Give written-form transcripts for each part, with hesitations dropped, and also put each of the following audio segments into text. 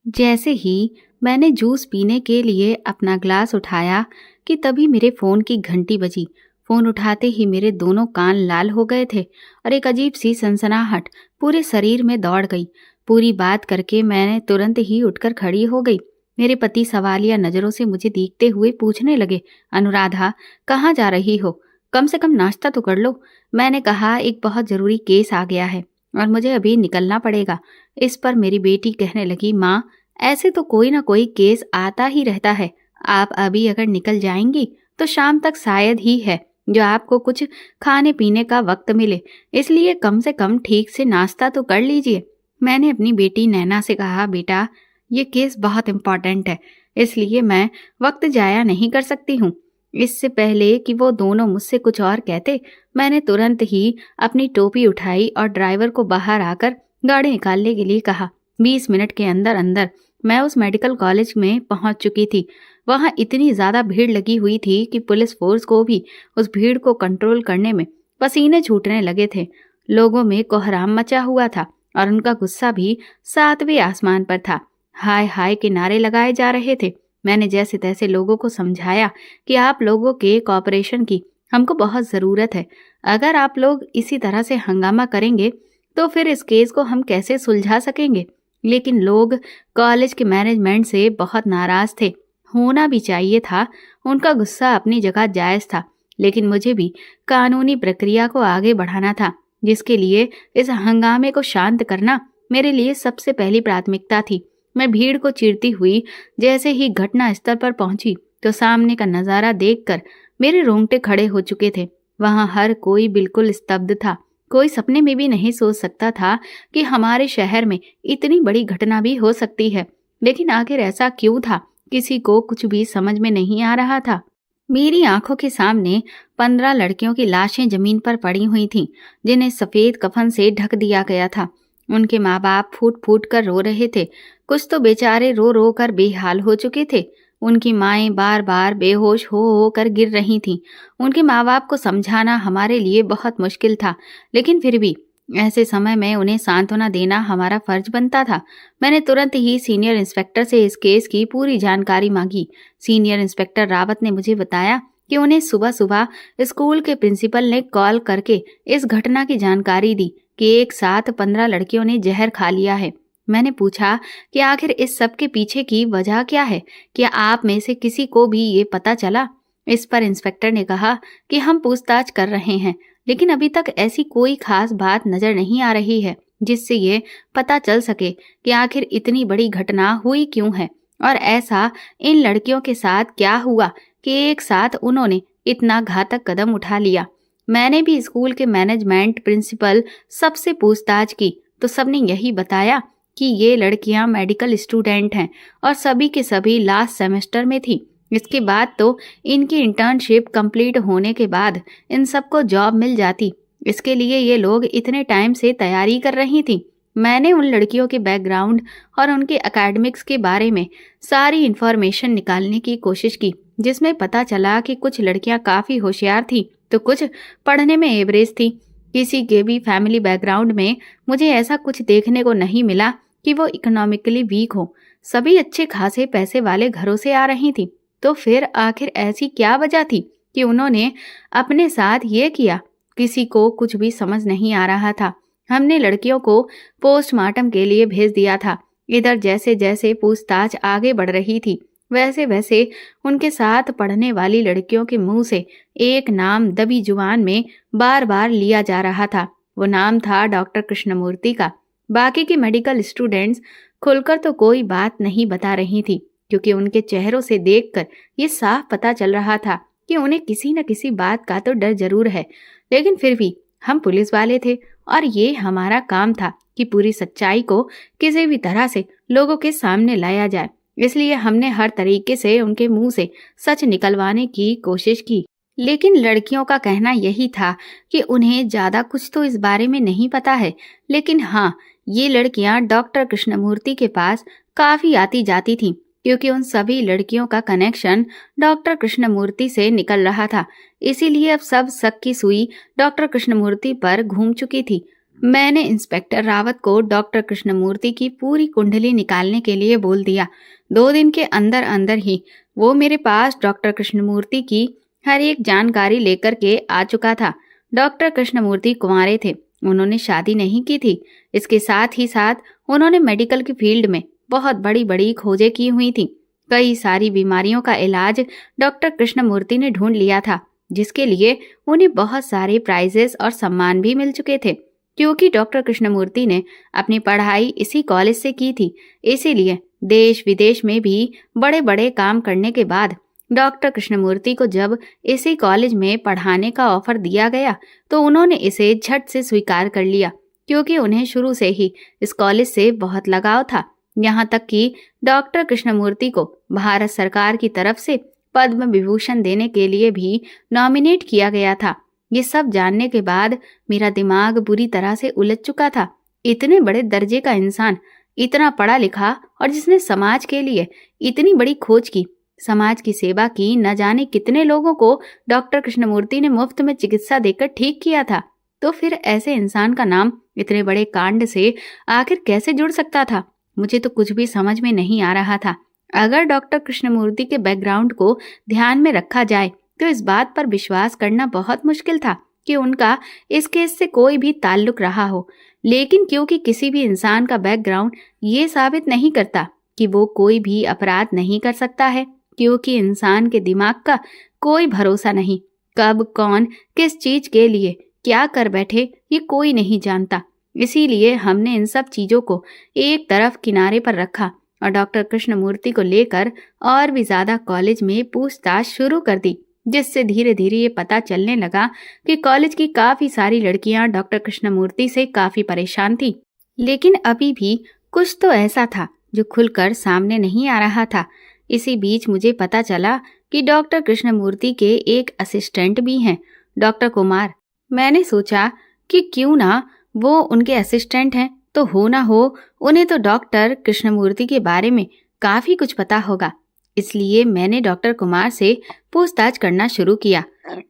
जैसे ही मैंने जूस पीने के लिए अपना ग्लास उठाया कि तभी मेरे फ़ोन की घंटी बजी। फ़ोन उठाते ही मेरे दोनों कान लाल हो गए थे और एक अजीब सी सनसनाहट पूरे शरीर में दौड़ गई। पूरी बात करके मैंने तुरंत ही उठकर खड़ी हो गई। मेरे पति सवालिया नज़रों से मुझे देखते हुए पूछने लगे, अनुराधा, कहाँ जा रही हो? कम से कम नाश्ता तो कर लो। मैंने कहा, एक बहुत ज़रूरी केस आ गया है और मुझे अभी निकलना पड़ेगा। इस पर मेरी बेटी कहने लगी, माँ, ऐसे तो कोई ना कोई केस आता ही रहता है। आप अभी अगर निकल जाएंगी तो शाम तक शायद ही है जो आपको कुछ खाने पीने का वक्त मिले, इसलिए कम से कम ठीक से नाश्ता तो कर लीजिए। मैंने अपनी बेटी नैना से कहा, बेटा, ये केस बहुत इम्पोर्टेंट है, इसलिए मैं वक्त जाया नहीं कर सकती हूँ। इससे पहले कि वो दोनों मुझसे कुछ और कहते, मैंने तुरंत ही अपनी टोपी उठाई और ड्राइवर को बाहर आकर गाड़ी निकालने के लिए कहा। 20 मिनट के अंदर अंदर मैं उस मेडिकल कॉलेज में पहुंच चुकी थी। वहां इतनी ज्यादा भीड़ लगी हुई थी कि पुलिस फोर्स को भी उस भीड़ को कंट्रोल करने में पसीने छूटने लगे थे। लोगों में कोहराम मचा हुआ था और उनका गुस्सा भी 7वें आसमान पर था। हाय हाय के नारे लगाए जा रहे थे। मैंने जैसे तैसे लोगों को समझाया कि आप लोगों के कॉपरेशन की हमको बहुत ज़रूरत है। अगर आप लोग इसी तरह से हंगामा करेंगे तो फिर इस केस को हम कैसे सुलझा सकेंगे। लेकिन लोग कॉलेज के मैनेजमेंट से बहुत नाराज थे। होना भी चाहिए था, उनका गुस्सा अपनी जगह जायज़ था, लेकिन मुझे भी कानूनी प्रक्रिया को आगे बढ़ाना था, जिसके लिए इस हंगामे को शांत करना मेरे लिए सबसे पहली प्राथमिकता थी। मैं भीड़ को चीरती हुई जैसे ही घटना स्थल पर पहुंची तो सामने का नज़ारा देखकर मेरे रोंगटे खड़े हो चुके थे। वहां हर कोई बिल्कुल स्तब्ध था। कोई सपने में भी नहीं सोच सकता था कि हमारे शहर में इतनी बड़ी घटना भी हो सकती है। लेकिन आखिर ऐसा क्यों था, किसी को कुछ भी समझ में नहीं आ रहा था। मेरी आंखों के सामने 15 लड़कियों की लाशें जमीन पर पड़ी हुई थीं, जिन्हें सफेद कफन से ढक दिया गया था। उनके माँ बाप फूट फूट कर रो रहे थे। कुछ तो बेचारे रो रो कर बेहाल हो चुके थे। उनकी माएं बार बार बेहोश हो कर गिर रही थीं। उनके माँ बाप को समझाना हमारे लिए बहुत मुश्किल था, लेकिन फिर भी ऐसे समय में उन्हें सांत्वना देना हमारा फर्ज बनता था। मैंने तुरंत ही सीनियर इंस्पेक्टर से इस केस की पूरी जानकारी मांगी। सीनियर इंस्पेक्टर रावत ने मुझे बताया कि उन्हें सुबह सुबह स्कूल के प्रिंसिपल ने कॉल करके इस घटना की जानकारी दी कि एक साथ 15 लड़कियों ने जहर खा लिया है। मैंने पूछा कि आखिर इस सब के पीछे की वजह क्या है? क्या आप में से किसी को भी ये पता चला? इस पर इंस्पेक्टर ने कहा कि हम पूछताछ कर रहे हैं, लेकिन अभी तक ऐसी कोई खास बात नजर नहीं आ रही है जिससे ये पता चल सके कि आखिर इतनी बड़ी घटना हुई क्यों है और ऐसा इन लड़कियों के साथ क्या हुआ कि एक साथ उन्होंने इतना घातक कदम उठा लिया। मैंने भी स्कूल के मैनेजमेंट, प्रिंसिपल, सबसे पूछताछ की तो सबने यही बताया कि ये लड़कियां मेडिकल स्टूडेंट हैं और सभी के सभी लास्ट सेमेस्टर में थी। इसके बाद तो इनकी इंटर्नशिप कंप्लीट होने के बाद इन सबको जॉब मिल जाती। इसके लिए ये लोग इतने टाइम से तैयारी कर रही थी। मैंने उन लड़कियों के बैकग्राउंड और उनके एकेडमिक्स के बारे में सारी इन्फॉर्मेशन निकालने की कोशिश की, जिसमें पता चला कि कुछ लड़कियां काफ़ी होशियार थी तो कुछ पढ़ने में एवरेज थी। किसी के भी फैमिली बैकग्राउंड में मुझे ऐसा कुछ देखने को नहीं मिला कि वो इकोनॉमिकली वीक हो। सभी अच्छे खासे पैसे वाले घरों से आ रही थी। तो फिर आखिर ऐसी क्या वजह थी कि उन्होंने अपने साथ ये किया? किसी को कुछ भी समझ नहीं आ रहा था। हमने लड़कियों को पोस्टमार्टम के लिए भेज दिया था। इधर जैसे जैसे पूछताछ आगे बढ़ रही थी, वैसे वैसे उनके साथ पढ़ने वाली लड़कियों के मुंह से एक नाम दबी जुबान में बार बार लिया जा रहा था। वो नाम था डॉक्टर कृष्णमूर्ति का। बाकी के मेडिकल स्टूडेंट्स खुलकर तो कोई बात नहीं बता रही थी, क्योंकि उनके चेहरों से देखकर ये साफ पता चल रहा था कि उन्हें किसी न किसी बात का तो डर जरूर है। लेकिन फिर भी हम पुलिस वाले थे और ये हमारा काम था कि पूरी सच्चाई को किसी भी तरह से लोगों के सामने लाया जाए। इसलिए हमने हर तरीके से उनके मुंह से सच निकलवाने की कोशिश की। लेकिन लड़कियों का कहना यही था कि उन्हें ज़्यादा कुछ तो इस बारे में नहीं पता है, लेकिन हाँ, ये लड़कियां डॉक्टर कृष्णमूर्ति के पास काफ़ी आती जाती थीं, क्योंकि उन सभी लड़कियों का कनेक्शन डॉक्टर कृष्णमूर्ति से निकल रहा था। इसीलिए अब सब शक की सुई डॉक्टर कृष्णमूर्ति पर घूम चुकी थी। मैंने इंस्पेक्टर रावत को डॉक्टर कृष्णमूर्ति की पूरी कुंडली निकालने के लिए बोल दिया। 2 दिन के अंदर अंदर ही वो मेरे पास डॉक्टर कृष्णमूर्ति की हर एक जानकारी लेकर के आ चुका था। डॉक्टर कृष्णमूर्ति कुंवारे थे, उन्होंने शादी नहीं की थी। इसके साथ ही साथ उन्होंने मेडिकल की फील्ड में बहुत बड़ी बड़ी खोजें की हुई थी। कई सारी बीमारियों का इलाज डॉक्टर कृष्णमूर्ति ने ढूंढ लिया था, जिसके लिए उन्हें बहुत सारे प्राइजेस और सम्मान भी मिल चुके थे। क्योंकि डॉक्टर कृष्णमूर्ति ने अपनी पढ़ाई इसी कॉलेज से की थी, इसीलिए देश विदेश में भी बड़े बड़े काम करने के बाद डॉक्टर कृष्णमूर्ति को जब इसी कॉलेज में पढ़ाने का ऑफर दिया गया तो उन्होंने इसे झट से स्वीकार कर लिया, क्योंकि उन्हें शुरू से ही इस कॉलेज से बहुत लगाव था। यहाँ तक कि डॉक्टर कृष्णमूर्ति को भारत सरकार की तरफ से पद्म विभूषण देने के लिए भी नॉमिनेट किया गया था। ये सब जानने के बाद मेरा दिमाग बुरी तरह से उलझ चुका था। इतने बड़े दर्जे का इंसान, इतना पढ़ा लिखा और जिसने समाज के लिए इतनी बड़ी खोज की, समाज की सेवा की, न जाने कितने लोगों को डॉक्टर कृष्णमूर्ति ने मुफ्त में चिकित्सा देकर ठीक किया था। तो फिर ऐसे इंसान का नाम इतने बड़े कांड से आखिर कैसे जुड़ सकता था? मुझे तो कुछ भी समझ में नहीं आ रहा था। अगर डॉक्टर कृष्णमूर्ति के बैकग्राउंड को ध्यान में रखा जाए तो इस बात पर विश्वास करना बहुत मुश्किल था कि उनका इस केस से कोई भी ताल्लुक रहा हो। लेकिन क्योंकि किसी भी इंसान का बैकग्राउंड ये साबित नहीं करता कि वो कोई भी अपराध नहीं कर सकता है, क्योंकि इंसान के दिमाग का कोई भरोसा नहीं। कब कौन किस चीज के लिए क्या कर बैठे ये कोई नहीं जानता। इसीलिए हमने इन सब चीजों को एक तरफ किनारे पर रखा और डॉक्टर कृष्णमूर्ति को लेकर और भी ज्यादा कॉलेज में पूछताछ शुरू कर दी, जिससे धीरे धीरे ये पता चलने लगा कि कॉलेज की काफी सारी लड़कियां डॉक्टर कृष्णमूर्ति से काफी परेशान थी। लेकिन अभी भी कुछ तो ऐसा था जो खुलकर सामने नहीं आ रहा था। इसी बीच मुझे पता चला कि डॉक्टर कृष्णमूर्ति के एक असिस्टेंट भी हैं, डॉक्टर कुमार। मैंने सोचा कि क्यों ना वो उनके असिस्टेंट हैं, तो हो ना हो उन्हें तो डॉक्टर कृष्णमूर्ति के बारे में काफी कुछ पता होगा। इसलिए मैंने डॉक्टर कुमार से पूछताछ करना शुरू किया।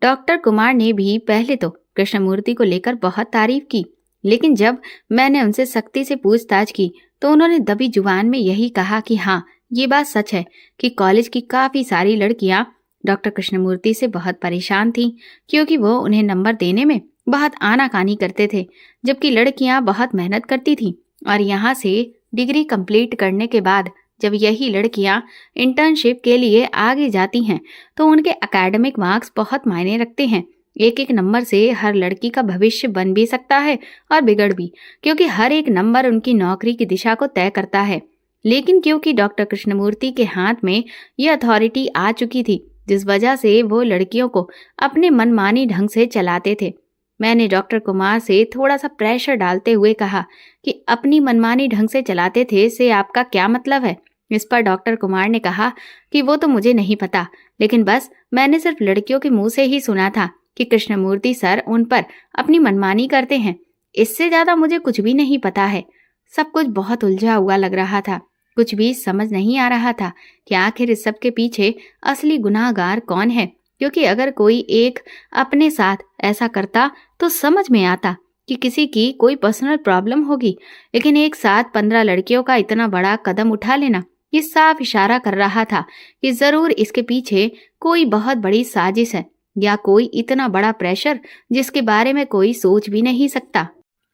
डॉक्टर कुमार ने भी पहले तो कृष्णमूर्ति को लेकर बहुत तारीफ की, लेकिन जब मैंने उनसे सख्ती से पूछताछ की तो उन्होंने दबी जुबान में यही कहा कि हाँ, ये बात सच है कि कॉलेज की काफी सारी लड़कियां डॉक्टर कृष्णमूर्ति से बहुत परेशान थीं, क्योंकि वो उन्हें नंबर देने में बहुत आनाकानी करते थे, जबकि लड़कियां बहुत मेहनत करती थीं। और यहाँ से डिग्री कंप्लीट करने के बाद जब यही लड़कियां इंटर्नशिप के लिए आगे जाती हैं तो उनके एकेडमिक मार्क्स बहुत मायने रखते हैं। एक एक नंबर से हर लड़की का भविष्य बन भी सकता है और बिगड़ भी, क्योंकि हर एक नंबर उनकी नौकरी की दिशा को तय करता है। लेकिन क्योंकि डॉक्टर कृष्णमूर्ति के हाथ में ये अथॉरिटी आ चुकी थी, जिस वजह से वो लड़कियों को अपने मनमानी ढंग से चलाते थे। मैंने डॉक्टर कुमार से थोड़ा सा प्रेशर डालते हुए कहा कि अपनी मनमानी ढंग से चलाते थे से आपका क्या मतलब है? इस पर डॉक्टर कुमार ने कहा कि वो तो मुझे नहीं पता, लेकिन बस मैंने सिर्फ लड़कियों के मुंह से ही सुना था कि कृष्णमूर्ति सर उन पर अपनी मनमानी करते हैं। इससे ज्यादा मुझे कुछ भी नहीं पता है। सब कुछ बहुत उलझा हुआ लग रहा था। कुछ भी समझ नहीं आ रहा था कि आखिर इस सब के पीछे असली गुनाहगार कौन है, क्योंकि अगर कोई एक अपने साथ ऐसा करता तो समझ में आता कि किसी की कोई पर्सनल प्रॉब्लम होगी, लेकिन एक साथ 15 लड़कियों का इतना बड़ा कदम उठा लेना ये साफ इशारा कर रहा था कि जरूर इसके पीछे कोई बहुत बड़ी साजिश है, या कोई इतना बड़ा प्रेशर जिसके बारे में कोई सोच भी नहीं सकता।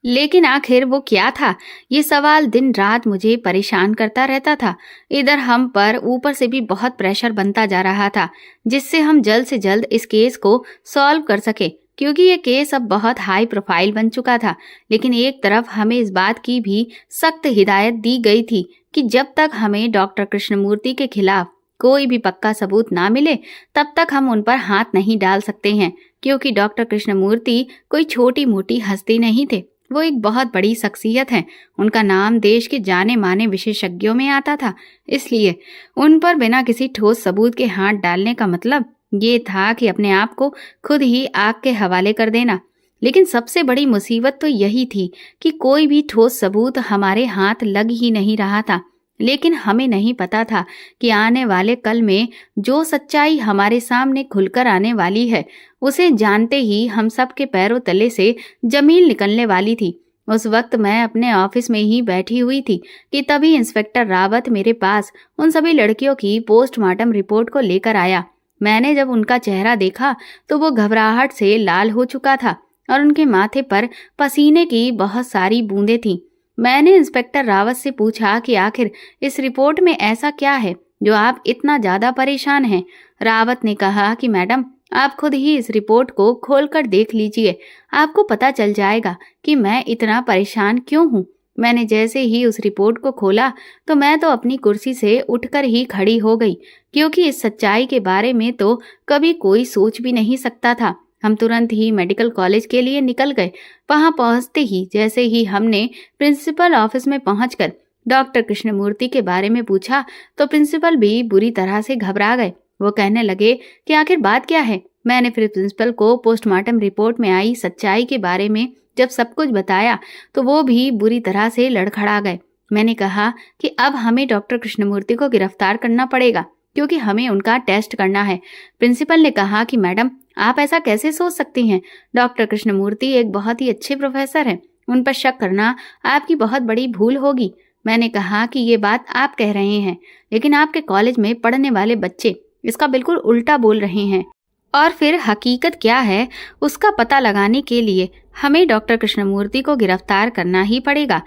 लेकिन आखिर वो क्या था, ये सवाल दिन रात मुझे परेशान करता रहता था। इधर हम पर ऊपर से भी बहुत प्रेशर बनता जा रहा था, जिससे हम जल्द से जल्द इस केस को सॉल्व कर सके, क्योंकि ये केस अब बहुत हाई प्रोफाइल बन चुका था। लेकिन एक तरफ हमें इस बात की भी सख्त हिदायत दी गई थी कि जब तक हमें डॉक्टर कृष्णमूर्ति के खिलाफ कोई भी पक्का सबूत ना मिले तब तक हम उन पर हाथ नहीं डाल सकते हैं, क्योंकि डॉक्टर कृष्णमूर्ति कोई छोटी मोटी हस्ती नहीं थे। वो एक बहुत बड़ी शख्सियत है। उनका नाम देश के जाने माने विशेषज्ञों में आता था, इसलिए उन पर बिना किसी ठोस सबूत के हाथ डालने का मतलब ये था कि अपने आप को खुद ही आग के हवाले कर देना। लेकिन सबसे बड़ी मुसीबत तो यही थी कि कोई भी ठोस सबूत हमारे हाथ लग ही नहीं रहा था। लेकिन हमें नहीं पता था कि आने वाले कल में जो सच्चाई हमारे सामने खुलकर आने वाली है, उसे जानते ही हम सब के पैरों तले से जमीन निकलने वाली थी। उस वक्त मैं अपने ऑफिस में ही बैठी हुई थी कि तभी इंस्पेक्टर रावत मेरे पास उन सभी लड़कियों की पोस्टमार्टम रिपोर्ट को लेकर आया। मैंने जब उनका चेहरा देखा तो वो घबराहट से लाल हो चुका था और उनके माथे पर पसीने की बहुत सारी बूंदें थीं। मैंने इंस्पेक्टर रावत से पूछा कि आखिर इस रिपोर्ट में ऐसा क्या है जो आप इतना ज्यादा परेशान हैं। रावत ने कहा कि मैडम, आप खुद ही इस रिपोर्ट को खोलकर देख लीजिए, आपको पता चल जाएगा कि मैं इतना परेशान क्यों हूँ। मैंने जैसे ही उस रिपोर्ट को खोला तो मैं तो अपनी कुर्सी से उठकर ही खड़ी हो गई, क्योंकि इस सच्चाई के बारे में तो कभी कोई सोच भी नहीं सकता था। हम तुरंत ही मेडिकल कॉलेज के लिए निकल गए। वहां पहुंचते ही जैसे ही हमने प्रिंसिपल ऑफिस में पहुंचकर डॉक्टर कृष्णमूर्ति के बारे में पूछा तो प्रिंसिपल भी बुरी तरह से घबरा गए। वो कहने लगे कि आखिर बात क्या है। मैंने फिर प्रिंसिपल को पोस्टमार्टम रिपोर्ट में आई सच्चाई के बारे में जब सब कुछ बताया तो वो भी बुरी तरह से लड़खड़ा गए। मैंने कहा कि अब हमें डॉक्टर कृष्णमूर्ति को गिरफ्तार करना पड़ेगा, क्योंकि हमें उनका टेस्ट करना है। प्रिंसिपल ने कहा कि मैडम, आप ऐसा कैसे सोच सकती हैं? डॉक्टर कृष्णमूर्ति एक बहुत ही अच्छे प्रोफेसर हैं, उन पर शक करना आपकी बहुत बड़ी भूल होगी। मैंने कहा कि ये बात आप कह रहे हैं, लेकिन आपके कॉलेज में पढ़ने वाले बच्चे इसका बिल्कुल उल्टा बोल रहे हैं, और फिर हकीकत क्या है उसका पता लगाने के लिए हमें डॉक्टर कृष्णमूर्ति को गिरफ्तार करना ही पड़ेगा,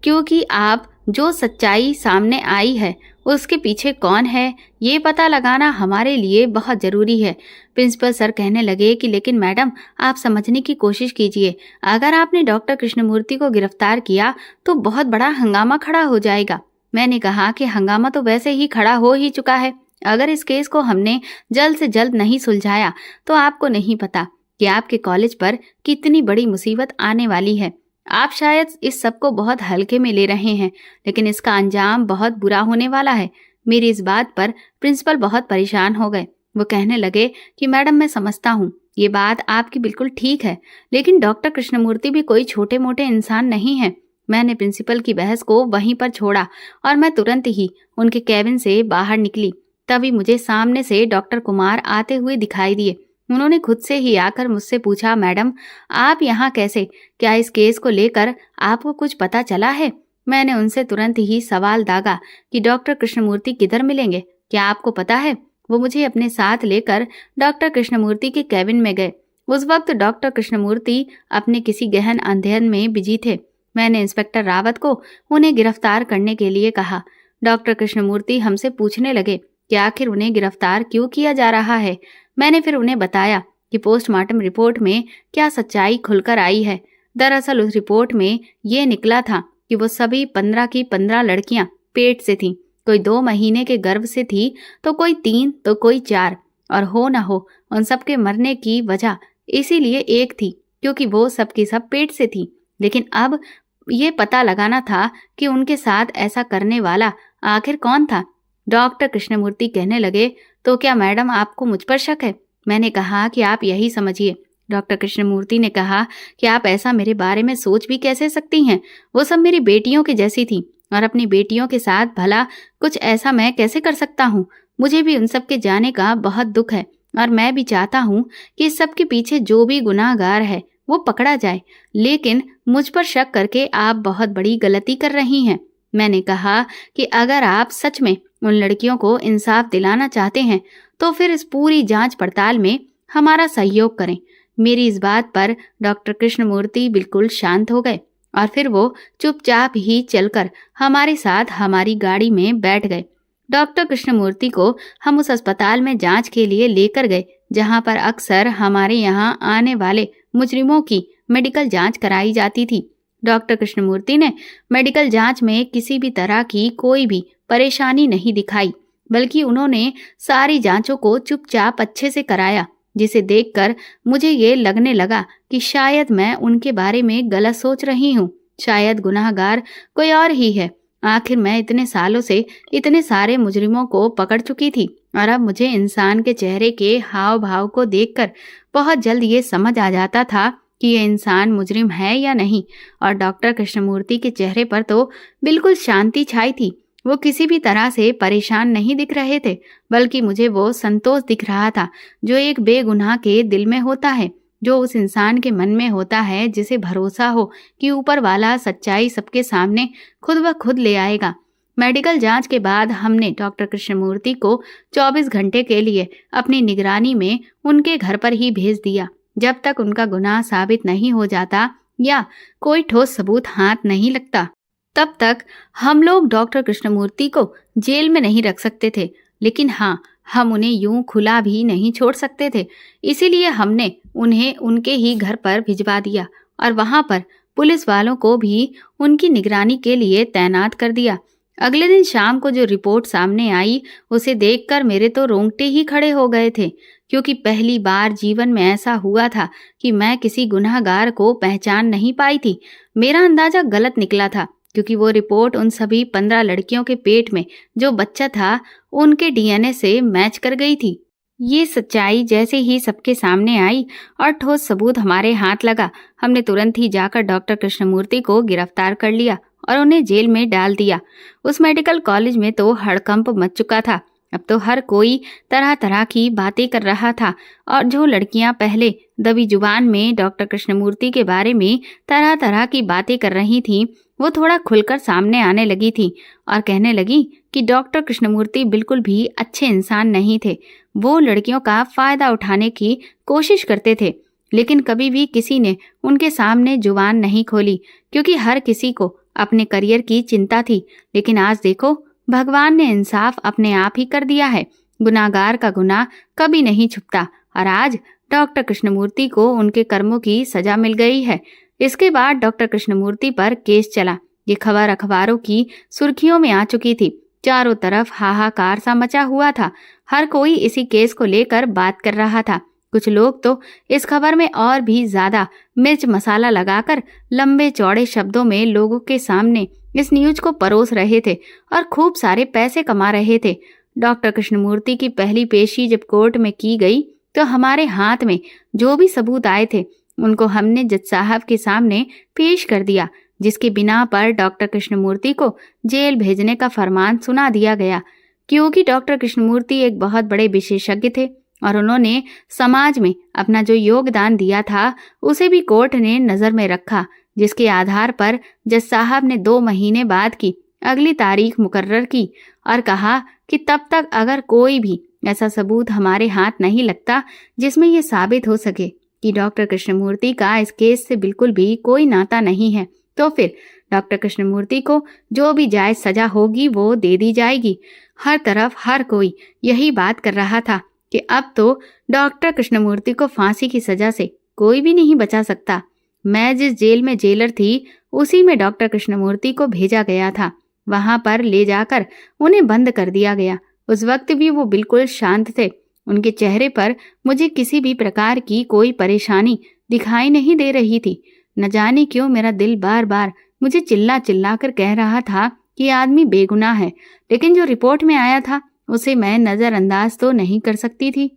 क्योंकि आप जो सच्चाई सामने आई है उसके पीछे कौन है ये पता लगाना हमारे लिए बहुत जरूरी है। प्रिंसिपल सर कहने लगे कि लेकिन मैडम, आप समझने की कोशिश कीजिए, अगर आपने डॉक्टर कृष्णमूर्ति को गिरफ्तार किया तो बहुत बड़ा हंगामा खड़ा हो जाएगा। मैंने कहा कि हंगामा तो वैसे ही खड़ा हो ही चुका है। अगर इस केस को हमने जल्द से जल्द नहीं सुलझाया तो आपको नहीं पता कि आपके कॉलेज पर कितनी बड़ी मुसीबत आने वाली है। आप शायद इस सब को बहुत हल्के में ले रहे हैं, लेकिन इसका अंजाम बहुत बुरा होने वाला है। मेरी इस बात पर प्रिंसिपल बहुत परेशान हो गए। वो कहने लगे कि मैडम, मैं समझता हूँ, ये बात आपकी बिल्कुल ठीक है, लेकिन डॉक्टर कृष्णमूर्ति भी कोई छोटे मोटे इंसान नहीं है। मैंने प्रिंसिपल की बहस को वहीं पर छोड़ा और मैं तुरंत ही उनके कैबिन से बाहर निकली। तभी मुझे सामने से डॉक्टर कुमार आते हुए दिखाई दिए। उन्होंने खुद से ही आकर मुझसे पूछा, मैडम, आप यहाँ कैसे? क्या इस केस को लेकर आपको कुछ पता चला है? मैंने उनसे तुरंत ही सवाल दागा कि डॉक्टर कृष्णमूर्ति किधर मिलेंगे, क्या आपको पता है? वो मुझे अपने साथ लेकर डॉक्टर कृष्णमूर्ति के कैबिन में गए। उस वक्त डॉक्टर कृष्णमूर्ति अपने किसी गहन अध्ययन में बिजी थे। मैंने इंस्पेक्टर रावत को उन्हें गिरफ्तार करने के लिए कहा। डॉक्टर कृष्णमूर्ति हमसे पूछने लगे कि आखिर उन्हें गिरफ्तार क्यों किया जा रहा है। मैंने फिर उन्हें बताया कि पोस्टमार्टम रिपोर्ट में क्या सच्चाई खुलकर आई है। दरअसल उस रिपोर्ट में ये निकला था कि वो सभी 15 की 15 लड़कियां पेट से थीं। कोई 2 महीने के गर्भ से थी, तो कोई 3, तो कोई 4, और हो ना हो उन सब के मरने की वजह इसीलिए एक थी, क्योंकि वो सब की सब पेट से थी। लेकिन अब ये पता लगाना था कि उनके साथ ऐसा करने वाला आखिर कौन था। डॉक्टर कृष्णमूर्ति कहने लगे, तो क्या मैडम आपको मुझ पर शक है? मैंने कहा कि आप यही समझिए। डॉक्टर कृष्णमूर्ति ने कहा कि आप ऐसा मेरे बारे में सोच भी कैसे सकती हैं? वो सब मेरी बेटियों की जैसी थी, और अपनी बेटियों के साथ भला कुछ ऐसा मैं कैसे कर सकता हूँ? मुझे भी उन सब के जाने का बहुत दुख है, और मैं भी चाहता हूँ कि इस सब के पीछे जो भी गुनाहगार है वो पकड़ा जाए, लेकिन मुझ पर शक करके आप बहुत बड़ी गलती कर रही हैं। मैंने कहा कि अगर आप सच में उन लड़कियों को इंसाफ दिलाना चाहते हैं तो फिर इस पूरी जांच पड़ताल में हमारा सहयोग करें। मेरी इस बात पर डॉक्टर कृष्णमूर्ति बिल्कुल शांत हो गए, और फिर वो चुपचाप ही चलकर हमारे साथ हमारी गाड़ी में बैठ गए। डॉक्टर कृष्णमूर्ति को हम उस अस्पताल में जांच के लिए लेकर गए जहां पर अक्सर हमारे यहाँ आने वाले मुजरिमों की मेडिकल जांच कराई जाती थी। डॉक्टर कृष्णमूर्ति ने मेडिकल जांच में किसी भी तरह की कोई भी परेशानी नहीं दिखाई, बल्कि उन्होंने सारी जांचों को चुपचाप अच्छे से कराया, जिसे देखकर मुझे ये लगने लगा कि शायद मैं उनके बारे में गलत सोच रही हूँ। शायद गुनाहगार कोई और ही है। आखिर मैं इतने सालों से इतने सारे मुजरिमों को पकड़ चुकी थी, और अब मुझे इंसान के चेहरे के हाव भाव को देखकर बहुत जल्द ये समझ आ जाता था कि ये इंसान मुजरिम है या नहीं। और डॉक्टर कृष्णमूर्ति के चेहरे पर तो बिल्कुल शांति छाई थी। वो किसी भी तरह से परेशान नहीं दिख रहे थे, बल्कि मुझे वो संतोष दिख रहा था जो एक बेगुनाह के दिल में होता है, जो उस इंसान के मन में होता है, जिसे भरोसा हो कि ऊपर वाला सच्चाई सबके सामने खुद ब खुद ले आएगा। मेडिकल जांच के बाद हमने डॉक्टर कृष्णमूर्ति को 24 घंटे के लिए अपनी निगरानी में उनके घर पर ही भेज दिया। जब तक उनका गुनाह साबित नहीं हो जाता या कोई ठोस सबूत हाथ नहीं लगता, तब तक हम लोग डॉक्टर कृष्णमूर्ति को जेल में नहीं रख सकते थे। लेकिन हाँ, हम उन्हें यूं खुला भी नहीं छोड़ सकते थे। इसीलिए हमने उन्हें उनके ही घर पर भिजवा दिया और वहां पर पुलिस वालों को भी उनकी निगरानी के लिए तैनात कर दिया। अगले दिन शाम को जो रिपोर्ट सामने आई, उसे देखकर मेरे तो रोंगटे ही खड़े हो गए थे, क्योंकि पहली बार जीवन में ऐसा हुआ था कि मैं किसी गुनहगार को पहचान नहीं पाई थी। मेरा अंदाजा गलत निकला था, क्योंकि वो रिपोर्ट उन सभी 15 लड़कियों के पेट में जो बच्चा था, उनके डीएनए से मैच कर गई थी। ये सच्चाई जैसे ही सबके सामने आई और ठोस सबूत हमारे हाथ लगा, हमने तुरंत ही जाकर डॉक्टर कृष्णमूर्ति को गिरफ्तार कर लिया और उन्हें जेल में डाल दिया। उस मेडिकल कॉलेज में तो हड़कंप मच चुका था। अब तो हर कोई तरह तरह की बातें कर रहा था और जो लड़कियां पहले दबी जुबान में डॉक्टर कृष्णमूर्ति के बारे में तरह तरह की बातें कर रही थीं, वो थोड़ा खुलकर सामने आने लगी थी और कहने लगी कि डॉक्टर कृष्णमूर्ति बिल्कुल भी अच्छे इंसान नहीं थे। वो लड़कियों का फायदा उठाने की कोशिश करते थे, लेकिन कभी भी किसी ने उनके सामने जुबान नहीं खोली, क्योंकि हर किसी को अपने करियर की चिंता थी। लेकिन आज देखो, भगवान ने इंसाफ अपने आप ही कर दिया है। गुनाहगार का गुनाह कभी नहीं छुपता और आज डॉक्टर कृष्णमूर्ति को उनके कर्मों की सजा मिल गई है। इसके बाद डॉक्टर कृष्णमूर्ति पर केस चला। ये खबर अखबारों की सुर्खियों में आ चुकी थी। चारों तरफ हाहाकार सा मचा हुआ था। हर कोई इसी केस को लेकर बात कर रहा था। कुछ लोग तो इस खबर में और भी ज्यादा मिर्च मसाला लगाकर लंबे चौड़े शब्दों में लोगों के सामने इस न्यूज को परोस रहे थे और खूब सारे पैसे कमा रहे थे। डॉक्टर कृष्णमूर्ति की पहली पेशी जब कोर्ट में की गई, तो हमारे हाथ में जो भी सबूत आए थे, उनको हमने जज साहब के सामने पेश कर दिया, जिसके बिना पर डॉक्टर कृष्णमूर्ति को जेल भेजने का फरमान सुना दिया गया। क्योंकि डॉक्टर कृष्णमूर्ति एक बहुत बड़े विशेषज्ञ थे और उन्होंने समाज में अपना जो योगदान दिया था, उसे भी कोर्ट ने नजर में रखा, जिसके आधार पर जज साहब ने 2 महीने बाद की अगली तारीख मुकर्रर की और कहा कि तब तक अगर कोई भी ऐसा सबूत हमारे हाथ नहीं लगता जिसमें यह साबित हो सके कि डॉक्टर कृष्णमूर्ति का इस केस से बिल्कुल भी कोई नाता नहीं है, तो फिर डॉक्टर कृष्णमूर्ति को जो भी जायज सजा होगी वो दे दी जाएगी। हर तरफ हर कोई यही बात कर रहा था कि अब तो डॉक्टर कृष्णमूर्ति को फांसी की सजा से कोई भी नहीं बचा सकता। मैं जिस जेल में जेलर थी, उसी में डॉक्टर कृष्णमूर्ति को भेजा गया था। वहां पर ले जाकर उन्हें बंद कर दिया गया। उस वक्त भी वो बिल्कुल शांत थे। उनके चेहरे पर मुझे किसी भी प्रकार की कोई परेशानी दिखाई नहीं दे रही थी। न जाने क्यों मेरा दिल बार बार मुझे चिल्ला चिल्ला कर कह रहा था कि आदमी बेगुनाह है, लेकिन जो रिपोर्ट में आया था उसे मैं नजरअंदाज तो नहीं कर सकती थी,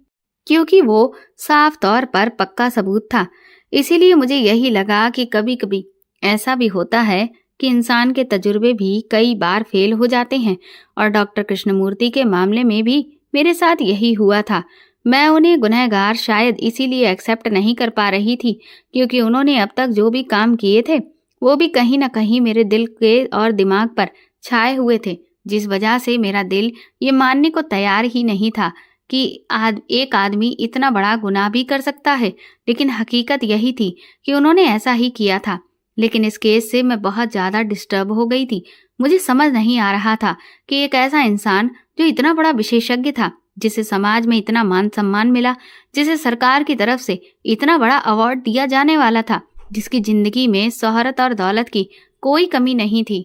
क्योंकि वो साफ तौर पर पक्का सबूत था। इसीलिए मुझे यही लगा कि कभी कभी ऐसा भी होता है कि इंसान के तजुर्बे भी कई बार फेल हो जाते हैं, और डॉक्टर कृष्णमूर्ति के मामले में भी मेरे साथ यही हुआ था। मैं उन्हें गुनहगार शायद इसीलिए एक्सेप्ट नहीं कर पा रही थी, क्योंकि उन्होंने अब तक जो भी काम किए थे वो भी कहीं ना कहीं मेरे दिल के और दिमाग पर छाए हुए थे, जिस वजह से मेरा दिल ये मानने को तैयार ही नहीं था कि एक आदमी इतना बड़ा गुनाह भी कर सकता है। लेकिन हकीकत यही थी कि उन्होंने ऐसा ही किया था। लेकिन इस केस से मैं बहुत ज़्यादा डिस्टर्ब हो गई थी। मुझे समझ नहीं आ रहा था कि एक ऐसा इंसान जो इतना बड़ा विशेषज्ञ था, जिसे समाज में इतना मान सम्मान मिला, जिसे सरकार की तरफ से इतना बड़ा अवार्ड दिया जाने वाला था, जिसकी जिंदगी में शोहरत और दौलत की कोई कमी नहीं थी,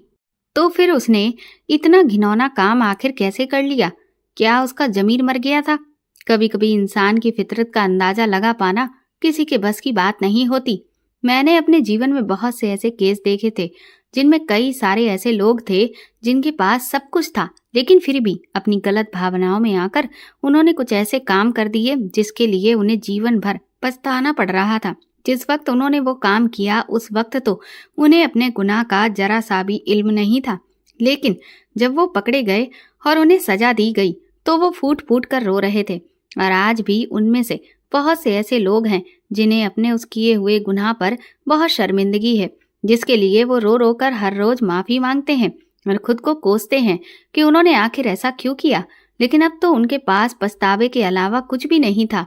तो फिर उसने इतना घिनौना काम आखिर कैसे कर लिया? क्या उसका जमीर मर गया था? कभी कभी इंसान की फितरत का अंदाजा लगा पाना किसी के बस की बात नहीं होती। मैंने अपने जीवन में बहुत से ऐसे केस देखे थे जिनमें कई सारे ऐसे लोग थे जिनके पास सब कुछ था, लेकिन फिर भी अपनी गलत भावनाओं में आकर उन्होंने कुछ ऐसे काम कर दिए जिसके लिए उन्हें जीवन भर पछताना पड़ रहा था। जिस वक्त उन्होंने वो काम किया, उस वक्त तो उन्हें अपने गुनाह का जरा सा भी इल्म नहीं था, लेकिन जब वो पकड़े गए और उन्हें सजा दी गई तो वो फूट फूट कर रो रहे थे। और आज भी उनमें से बहुत से ऐसे लोग हैं जिन्हें अपने उस किए हुए गुनाह पर बहुत शर्मिंदगी है, जिसके लिए वो रो रो कर हर रोज माफी मांगते हैं और खुद को कोसते हैं कि उन्होंने आखिर ऐसा क्यों किया। लेकिन अब तो उनके पास पछतावे के अलावा कुछ भी नहीं था।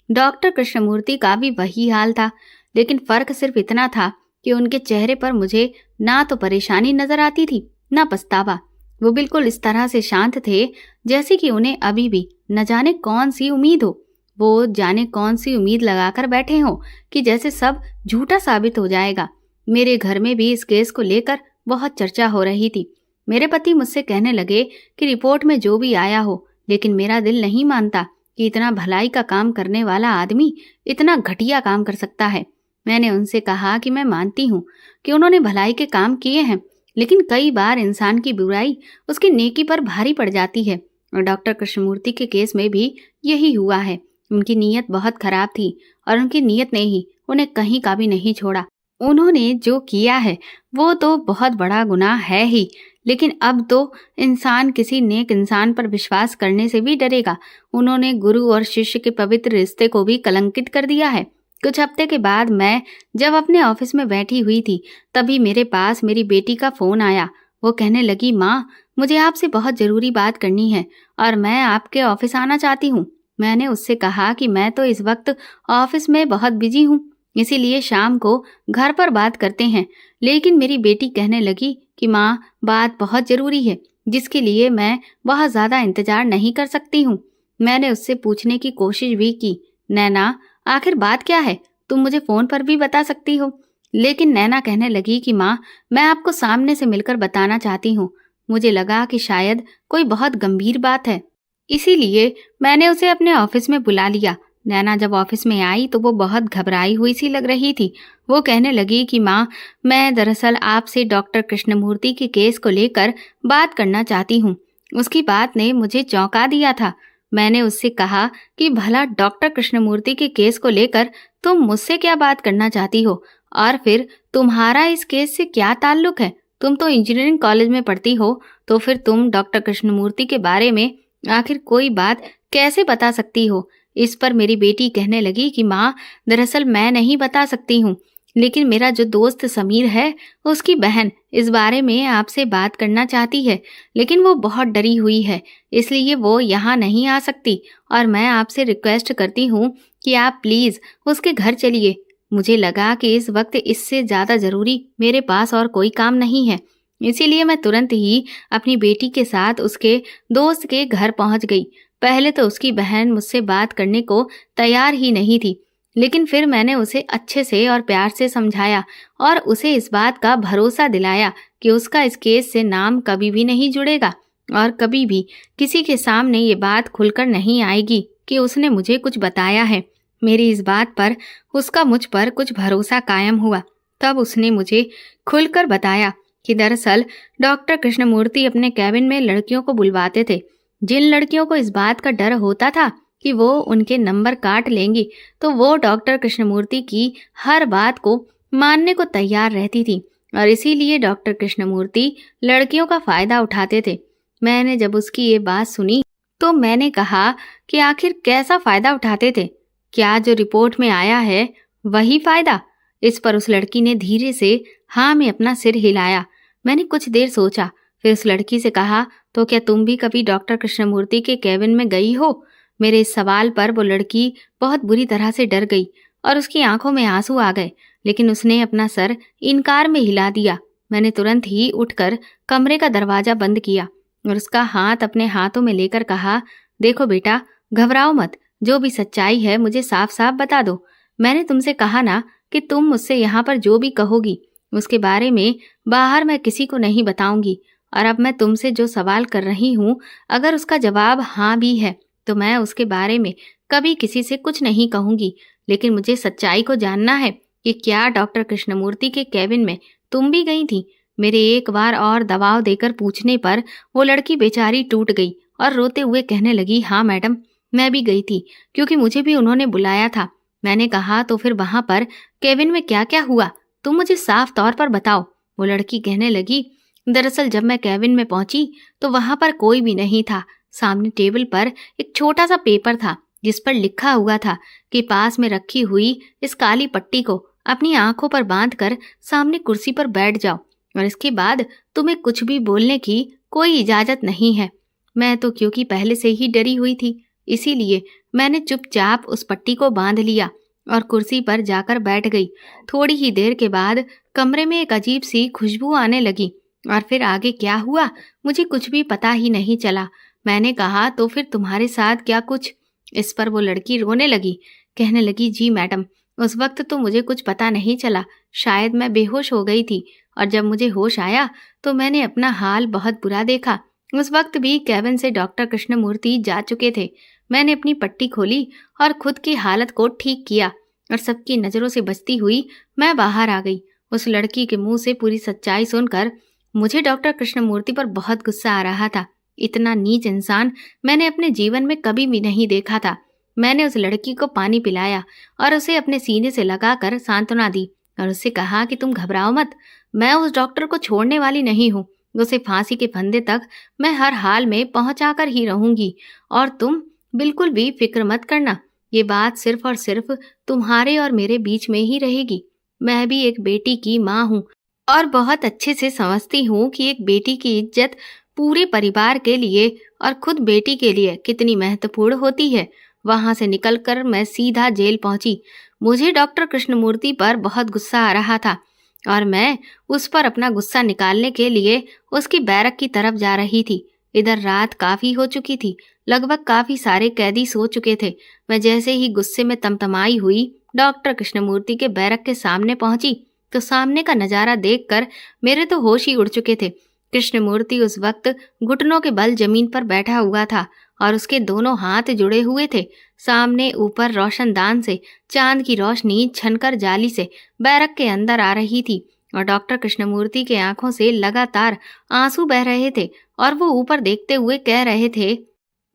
डॉक्टर कृष्णमूर्ति का भी वही हाल था, लेकिन फर्क सिर्फ इतना था कि उनके चेहरे पर मुझे ना तो परेशानी नजर आती थी, ना पछतावा। वो बिल्कुल इस तरह से शांत थे जैसे कि उन्हें अभी भी न जाने कौन सी उम्मीद हो। वो जाने कौन सी उम्मीद लगाकर बैठे हों कि जैसे सब झूठा साबित हो जाएगा। मेरे घर में भी इस केस को लेकर बहुत चर्चा हो रही थी। मेरे पति मुझसे कहने लगे कि रिपोर्ट में जो भी आया हो, लेकिन मेरा दिल नहीं मानता कि इतना भलाई का काम करने वाला आदमी इतना घटिया काम कर सकता है। मैंने उनसे कहा कि मैं मानती हूँ कि उन्होंने भलाई के काम किए हैं, लेकिन कई बार इंसान की बुराई उसकी नेकी पर भारी पड़ जाती है, और डॉक्टर कृष्णमूर्ति के केस में भी यही हुआ है। उनकी नीयत बहुत खराब थी और उनकी नीयत ने ही उन्हें कहीं का भी नहीं छोड़ा। उन्होंने जो किया है वो तो बहुत बड़ा गुनाह है ही, लेकिन अब तो इंसान किसी नेक इंसान पर विश्वास करने से भी डरेगा। उन्होंने गुरु और शिष्य के पवित्र रिश्ते को भी कलंकित कर दिया है। कुछ हफ्ते के बाद मैं जब अपने ऑफिस में बैठी हुई थी, तभी मेरे पास मेरी बेटी का फोन आया। वो कहने लगी, माँ, मुझे आपसे बहुत जरूरी बात करनी है और मैं आपके ऑफिस आना चाहती हूँ। मैंने उससे कहा कि मैं तो इस वक्त ऑफिस में बहुत बिजी हूँ, इसीलिए शाम को घर पर बात करते हैं। लेकिन मेरी बेटी कहने लगी कि माँ, बात बहुत जरूरी है जिसके लिए मैं बहुत ज़्यादा इंतजार नहीं कर सकती हूँ। मैंने उससे पूछने की कोशिश भी की, नैना आखिर बात क्या है, तुम मुझे फ़ोन पर भी बता सकती हो। लेकिन नैना कहने लगी कि माँ, मैं आपको सामने से मिलकर बताना चाहती हूँ। मुझे लगा कि शायद कोई बहुत गंभीर बात है, इसीलिए मैंने उसे अपने ऑफिस में बुला लिया। नैना जब ऑफिस में आई तो वो बहुत घबराई हुई सी लग रही थी। वो कहने लगी कि माँ, मैं दरअसल आपसे डॉक्टर कृष्णमूर्ति के केस को लेकर बात करना चाहती हूँ। उसकी बात ने मुझे चौंका दिया था। मैंने उससे कहा कि भला डॉक्टर कृष्णमूर्ति के केस को लेकर तुम मुझसे क्या बात करना चाहती हो, और फिर तुम्हारा इस केस से क्या ताल्लुक है? तुम तो इंजीनियरिंग कॉलेज में पढ़ती हो, तो फिर तुम डॉक्टर कृष्णमूर्ति के बारे में आखिर कोई बात कैसे बता सकती हो? इस पर मेरी बेटी कहने लगी कि माँ, दरअसल मैं नहीं बता सकती हूँ, लेकिन मेरा जो दोस्त समीर है, उसकी बहन इस बारे में आपसे बात करना चाहती है, लेकिन वो बहुत डरी हुई है, इसलिए वो यहाँ नहीं आ सकती और मैं आपसे रिक्वेस्ट करती हूँ कि आप प्लीज़ उसके घर चलिए। मुझे लगा कि इस वक्त इससे ज़्यादा ज़रूरी मेरे पास और कोई काम नहीं है, इसीलिए मैं तुरंत ही अपनी बेटी के साथ उसके दोस्त के घर पहुँच गई। पहले तो उसकी बहन मुझसे बात करने को तैयार ही नहीं थी, लेकिन फिर मैंने उसे अच्छे से और प्यार से समझाया और उसे इस बात का भरोसा दिलाया कि उसका इस केस से नाम कभी भी नहीं जुड़ेगा और कभी भी किसी के सामने ये बात खुलकर नहीं आएगी कि उसने मुझे कुछ बताया है। मेरी इस बात पर उसका मुझ पर कुछ भरोसा कायम हुआ। तब उसने मुझे खुलकर बताया कि दरअसल डॉक्टर कृष्णमूर्ति अपने कैबिन में लड़कियों को बुलवाते थे। जिन लड़कियों को इस बात का डर होता था कि वो उनके नंबर काट लेंगी, तो वो डॉक्टर कृष्णमूर्ति की हर बात को मानने को तैयार रहती थी और इसीलिए डॉक्टर कृष्णमूर्ति लड़कियों का फायदा उठाते थे। मैंने जब उसकी ये बात सुनी तो मैंने कहा कि आखिर कैसा फायदा उठाते थे? क्या जो रिपोर्ट में आया है वही फायदा? इस पर उस लड़की ने धीरे से हाँ में अपना सिर हिलाया। मैंने कुछ देर सोचा, फिर उस लड़की से कहा, तो क्या तुम भी कभी डॉक्टर कृष्णमूर्ति के केबिन में गई हो? मेरे इस सवाल पर वो लड़की बहुत बुरी तरह से डर गई और उसकी आंखों में आंसू आ गए, लेकिन उसने अपना सर इनकार में हिला दिया। मैंने तुरंत ही उठकर कमरे का दरवाजा बंद किया और उसका हाथ अपने हाथों में लेकर कहा, देखो बेटा, घबराओ मत, जो भी सच्चाई है मुझे साफ साफ बता दो। मैंने तुमसे कहा ना कि तुम मुझसे यहाँ पर जो भी कहोगी उसके बारे में बाहर मैं किसी को नहीं बताऊंगी, और अब मैं तुमसे जो सवाल कर रही हूँ, अगर उसका जवाब हाँ भी है तो मैं उसके बारे में कभी किसी से कुछ नहीं कहूँगी। लेकिन मुझे सच्चाई को जानना है कि क्या डॉक्टर कृष्णमूर्ति के केबिन में तुम भी गई थी? मेरे एक बार और दबाव देकर पूछने पर वो लड़की बेचारी टूट गई और रोते हुए कहने लगी, हाँ मैडम, मैं भी गई थी, क्योंकि मुझे भी उन्होंने बुलाया था। मैंने कहा, तो फिर वहां पर केबिन में क्या क्या हुआ, तुम मुझे साफ तौर पर बताओ। वो लड़की कहने लगी, दरअसल जब मैं केबिन में पहुंची तो वहां पर कोई भी नहीं था। सामने टेबल पर एक छोटा सा पेपर था जिस पर लिखा हुआ था कि पास में रखी हुई इस काली पट्टी को अपनी आंखों पर बांधकर सामने कुर्सी पर बैठ जाओ और इसके बाद तुम्हें कुछ भी बोलने की कोई इजाजत नहीं है। मैं तो क्योंकि पहले से ही डरी हुई थी, इसीलिए मैंने चुपचाप उस पट्टी को बांध लिया और कुर्सी पर जाकर बैठ गई। थोड़ी ही देर के बाद कमरे में एक अजीब सी खुशबू आने लगी और फिर आगे क्या हुआ मुझे कुछ भी पता ही नहीं चला। मैंने कहा, तो फिर तुम्हारे साथ क्या कुछ? इस पर वो लड़की रोने लगी, कहने लगी, जी मैडम, उस वक्त तो मुझे कुछ पता नहीं चला, शायद मैं बेहोश हो गई थी और जब मुझे होश आया तो मैंने अपना हाल बहुत बुरा देखा। उस वक्त भी केबिन से डॉक्टर कृष्णमूर्ति जा चुके थे। मैंने अपनी पट्टी खोली और खुद की हालत को ठीक किया और सबकी नज़रों से बचती हुई मैं बाहर आ गई। उस लड़की के मुंह से पूरी सच्चाई सुनकर मुझे डॉक्टर कृष्णमूर्ति पर बहुत गुस्सा आ रहा था। इतना नीच इंसान मैंने अपने जीवन में कभी भी नहीं देखा था। मैंने उस लड़की को पानी पिलाया और उसे अपने सीने से लगाकर सांत्वना दी और उससे कहा कि तुम घबराओ मत, मैं उस डॉक्टर को छोड़ने वाली नहीं हूँ। उसे फांसी के फंदे तक मैं हर हाल में पहुंचाकर ही रहूंगी और तुम बिल्कुल भी फिक्र मत करना। ये बात सिर्फ और सिर्फ तुम्हारे और मेरे बीच में ही रहेगी। मैं भी एक बेटी की माँ हूँ और बहुत अच्छे से समझती हूँ कि एक बेटी की इज्जत पूरे परिवार के लिए और खुद बेटी के लिए कितनी महत्वपूर्ण होती है। वहां से निकलकर मैं सीधा जेल पहुंची। मुझे डॉक्टर कृष्णमूर्ति पर बहुत गुस्सा आ रहा था और मैं उस पर अपना गुस्सा निकालने के लिए उसकी बैरक की तरफ जा रही थी। इधर रात काफी हो चुकी थी, लगभग काफी सारे कैदी सो चुके थे। मैं जैसे ही गुस्से में तमतमाई हुई डॉक्टर कृष्णमूर्ति के बैरक के सामने पहुंची तो सामने का नजारा देखकर मेरे तो होश ही उड़ चुके थे। कृष्णमूर्ति उस वक्त घुटनों के बल जमीन पर बैठा हुआ था और उसके दोनों हाथ जुड़े हुए थे। सामने ऊपर रोशनदान से चांद की रोशनी छनकर जाली से बैरक के अंदर आ रही थी और डॉक्टर कृष्णमूर्ति के आंखों से लगातार आंसू बह रहे थे और वो ऊपर देखते हुए कह रहे थे,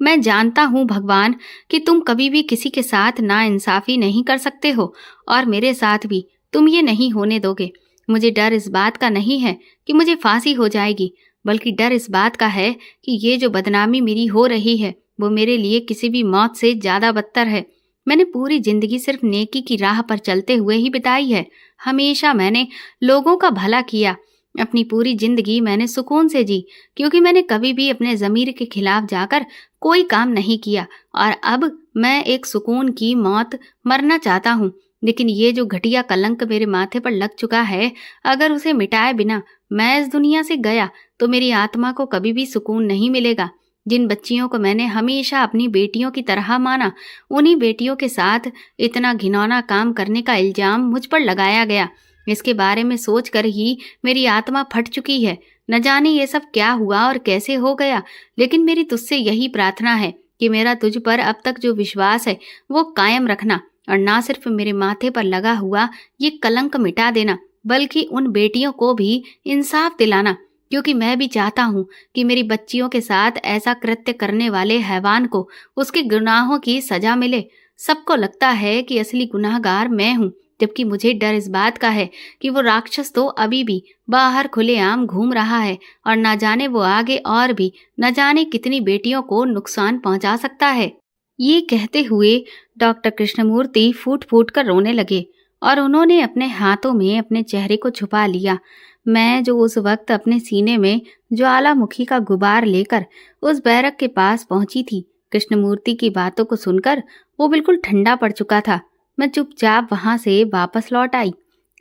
मैं जानता हूँ भगवान कि तुम कभी भी किसी के साथ नाइंसाफी नहीं कर सकते हो और मेरे साथ भी तुम ये नहीं होने दोगे। मुझे डर इस बात का नहीं है कि मुझे फांसी हो जाएगी, बल्कि डर इस बात का है कि ये जो बदनामी मेरी हो रही है वो मेरे लिए किसी भी मौत से ज़्यादा बदतर है। मैंने पूरी जिंदगी सिर्फ नेकी की राह पर चलते हुए ही बिताई है। हमेशा मैंने लोगों का भला किया। अपनी पूरी जिंदगी मैंने सुकून से जी, क्योंकि मैंने कभी भी अपने ज़मीर के खिलाफ जाकर कोई काम नहीं किया और अब मैं एक सुकून की मौत मरना चाहता हूँ। लेकिन ये जो घटिया कलंक मेरे माथे पर लग चुका है, अगर उसे मिटाए बिना मैं इस दुनिया से गया तो मेरी आत्मा को कभी भी सुकून नहीं मिलेगा। जिन बच्चियों को मैंने हमेशा अपनी बेटियों की तरह माना, उन्हीं बेटियों के साथ इतना घिनौना काम करने का इल्जाम मुझ पर लगाया गया। इसके बारे में सोचकर ही मेरी आत्मा फट चुकी है। न जाने ये सब क्या हुआ और कैसे हो गया, लेकिन मेरी तुझसे यही प्रार्थना है कि मेरा तुझ पर अब तक जो विश्वास है वो कायम रखना और ना सिर्फ मेरे माथे पर लगा हुआ ये कलंक मिटा देना, बल्कि उन बेटियों को भी इंसाफ दिलाना, क्योंकि मैं भी चाहता हूँ कि मेरी बच्चियों के साथ ऐसा कृत्य करने वाले हैवान को उसके गुनाहों की सजा मिले। सबको लगता है कि असली गुनाहगार मैं हूँ, जबकि मुझे डर इस बात का है कि वो राक्षस तो अभी भी बाहर खुलेआम घूम रहा है और ना जाने वो आगे और भी न जाने कितनी बेटियों को नुकसान पहुंचा सकता है। ये कहते हुए डॉक्टर कृष्णमूर्ति फूट फूट कर रोने लगे और उन्होंने अपने हाथों में अपने चेहरे को छुपा लिया। मैं जो उस वक्त अपने सीने में ज्वालामुखी का गुबार लेकर उस बैरक के पास पहुंची थी, कृष्णमूर्ति की बातों को सुनकर वो बिल्कुल ठंडा पड़ चुका था। मैं चुपचाप वहां से वापस लौट आई।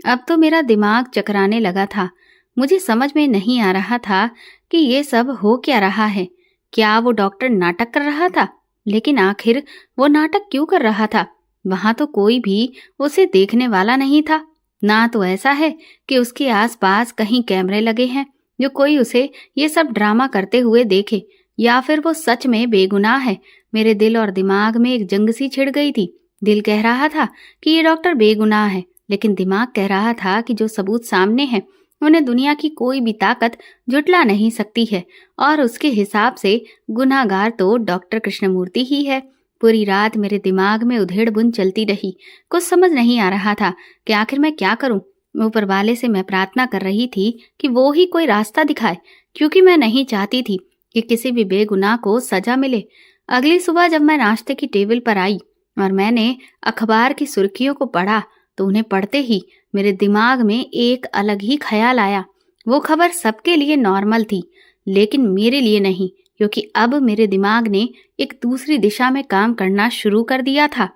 अब तो मेरा दिमाग चकराने लगा था। मुझे समझ में नहीं आ रहा था कि ये सब हो क्या रहा है। क्या वो डॉक्टर नाटक कर रहा था? लेकिन आखिर वो नाटक क्यों कर रहा था? वहां तो कोई भी उसे देखने वाला नहीं था। ना तो ऐसा है कि उसके आसपास कहीं कैमरे लगे हैं जो कोई उसे ये सब ड्रामा करते हुए देखे, या फिर वो सच में बेगुनाह है। मेरे दिल और दिमाग में एक जंग सी छिड़ गई थी। दिल कह रहा था कि ये डॉक्टर बेगुनाह है, लेकिन दिमाग कह रहा था कि जो सबूत सामने है उन्हें दुनिया की कोई भी ताकत झुटला नहीं सकती है और उसके हिसाब से गुनाहगार तो डॉक्टर कृष्णमूर्ति ही है। पूरी रात मेरे दिमाग में उधेड़ बुन चलती रही। कुछ समझ नहीं आ रहा था कि आखिर मैं क्या करूं। ऊपर वाले से मैं प्रार्थना कर रही थी कि वो ही कोई रास्ता दिखाए, क्योंकि मैं नहीं चाहती थी कि किसी भी बेगुनाह को सजा मिले। अगली सुबह जब मैं नाश्ते की टेबल पर आई और मैंने अखबार की सुर्खियों को पढ़ा तो उन्हें पढ़ते ही मेरे दिमाग में एक अलग ही ख्याल आया। वो खबर सबके लिए नॉर्मल थी, लेकिन मेरे लिए नहीं, क्योंकि अब मेरे दिमाग ने एक दूसरी दिशा में काम करना शुरू कर दिया था।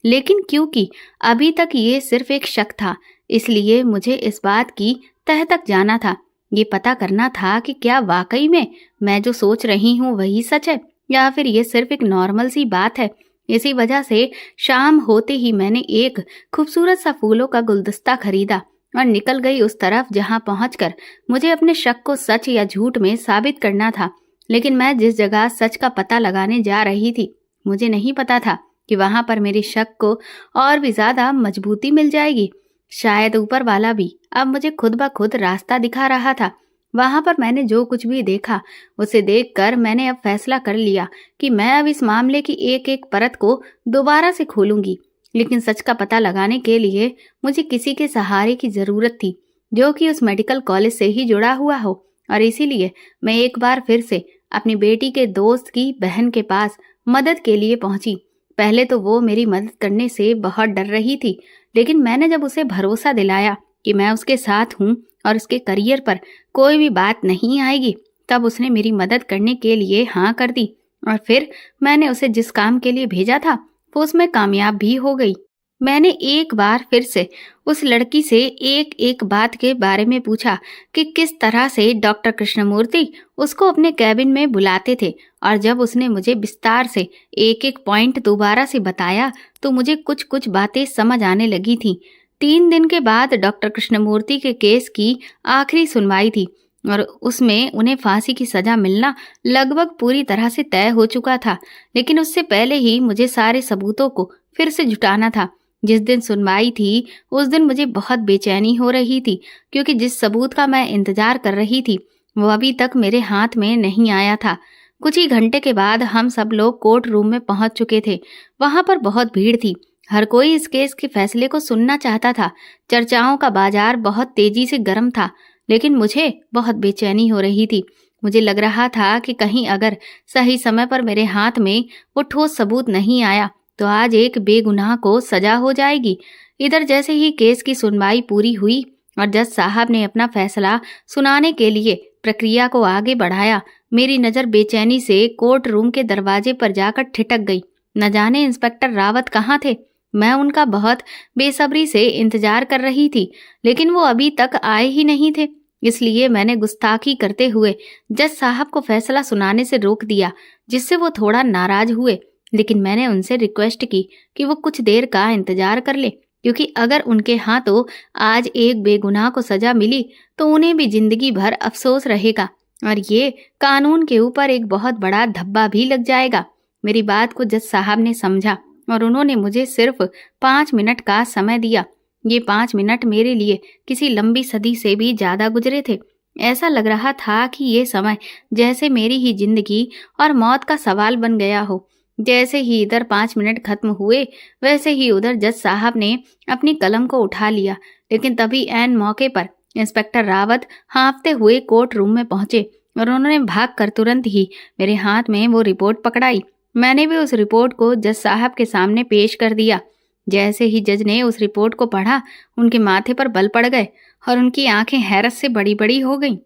लेकिन क्योंकि अभी तक ये सिर्फ एक शक था, इसलिए मुझे इस बात की तह तक जाना था। ये पता करना था कि क्या वाकई में मैं जो सोच रही हूँ वही सच है, या फिर ये सिर्फ एक नॉर्मल सी बात है। इसी वजह से शाम होते ही मैंने एक खूबसूरत सा फूलों का गुलदस्ता खरीदा और निकल गई उस तरफ जहां पहुंचकर मुझे अपने शक को सच या झूठ में साबित करना था। लेकिन मैं जिस जगह सच का पता लगाने जा रही थी, मुझे नहीं पता था कि वहां पर मेरे शक को और भी ज्यादा मजबूती मिल जाएगी। शायद ऊपर वाला भी अब मुझे खुद ब खुद रास्ता दिखा रहा था। वहां पर मैंने जो कुछ भी देखा, उसे देखकर मैंने अब फैसला कर लिया कि मैं अब इस मामले की एक एक परत को दोबारा से खोलूंगी। लेकिन सच का पता लगाने के लिए मुझे किसी के सहारे की जरूरत थी, जो कि उस मेडिकल कॉलेज से ही जुड़ा हुआ हो। और इसीलिए मैं एक बार फिर से अपनी बेटी के दोस्त की बहन के पास मदद के लिए पहुंची। पहले तो वो मेरी मदद करने से बहुत डर रही थी, लेकिन मैंने जब उसे भरोसा दिलाया कि मैं उसके साथ हूँ और उसके करियर पर कोई भी बात नहीं आएगी, तब उसने मेरी मदद करने के लिए हाँ कर दी। और फिर मैंने उसे जिस काम के लिए भेजा था वो उसमें कामयाब भी हो गई। मैंने एक बार फिर से उस लड़की से एक एक बात के बारे में पूछा कि किस तरह से डॉक्टर कृष्णमूर्ति उसको अपने कैबिन में बुलाते थे, और जब उसने मुझे विस्तार से एक एक पॉइंट दोबारा से बताया तो मुझे कुछ कुछ बातें समझ आने लगी थी। 3 दिन के बाद डॉक्टर कृष्णमूर्ति के केस की आखिरी सुनवाई थी और उसमें उन्हें फांसी की सजा मिलना लगभग पूरी तरह से तय हो चुका था। लेकिन उससे पहले ही मुझे सारे सबूतों को फिर से जुटाना था। जिस दिन सुनवाई थी उस दिन मुझे बहुत बेचैनी हो रही थी, क्योंकि जिस सबूत का मैं इंतजार कर रही थी वो अभी तक मेरे हाथ में नहीं आया था। कुछ ही घंटे के बाद हम सब लोग कोर्ट रूम में पहुंच चुके थे। वहां पर बहुत भीड़ थी। हर कोई इस केस के फैसले को सुनना चाहता था। चर्चाओं का बाजार बहुत तेजी से गर्म था, लेकिन मुझे बहुत बेचैनी हो रही थी। मुझे लग रहा था कि कहीं अगर सही समय पर मेरे हाथ में वो ठोस सबूत नहीं आया तो आज एक बेगुनाह को सजा हो जाएगी। इधर जैसे ही केस की सुनवाई पूरी हुई और जज साहब ने अपना फैसला सुनाने के लिए प्रक्रिया को आगे बढ़ाया, मेरी नजर बेचैनी से कोर्ट रूम के दरवाजे पर जाकर ठिठक गई। न जाने इंस्पेक्टर रावत कहाँ थे। मैं उनका बहुत बेसब्री से इंतजार कर रही थी, लेकिन वो अभी तक आए ही नहीं थे। इसलिए मैंने गुस्ताखी करते हुए जज साहब को फैसला सुनाने से रोक दिया, जिससे वो थोड़ा नाराज हुए। लेकिन मैंने उनसे रिक्वेस्ट की कि वो कुछ देर का इंतजार कर ले, क्योंकि अगर उनके हाथों आज एक बेगुनाह को सजा मिली तो उन्हें भी जिंदगी भर अफसोस रहेगा और ये कानून के ऊपर एक बहुत बड़ा धब्बा भी लग जाएगा। मेरी बात को जज साहब ने समझा और उन्होंने मुझे सिर्फ 5 मिनट का समय दिया। ये 5 मिनट मेरे लिए किसी लंबी सदी से भी ज्यादा गुजरे थे। ऐसा लग रहा था कि ये समय जैसे मेरी ही जिंदगी और मौत का सवाल बन गया हो। जैसे ही इधर 5 मिनट खत्म हुए, वैसे ही उधर जज साहब ने अपनी कलम को उठा लिया। लेकिन तभी ऐन मौके पर इंस्पेक्टर रावत हाँफते हुए कोर्ट रूम में पहुंचे और उन्होंने भागकर तुरंत ही मेरे हाथ में वो रिपोर्ट पकड़ाई। मैंने भी उस रिपोर्ट को जज साहब के सामने पेश कर दिया। जैसे ही जज ने उस रिपोर्ट को पढ़ा, उनके माथे पर बल पड़ गए और उनकी आंखें हैरत से बड़ी बड़ी हो गईं।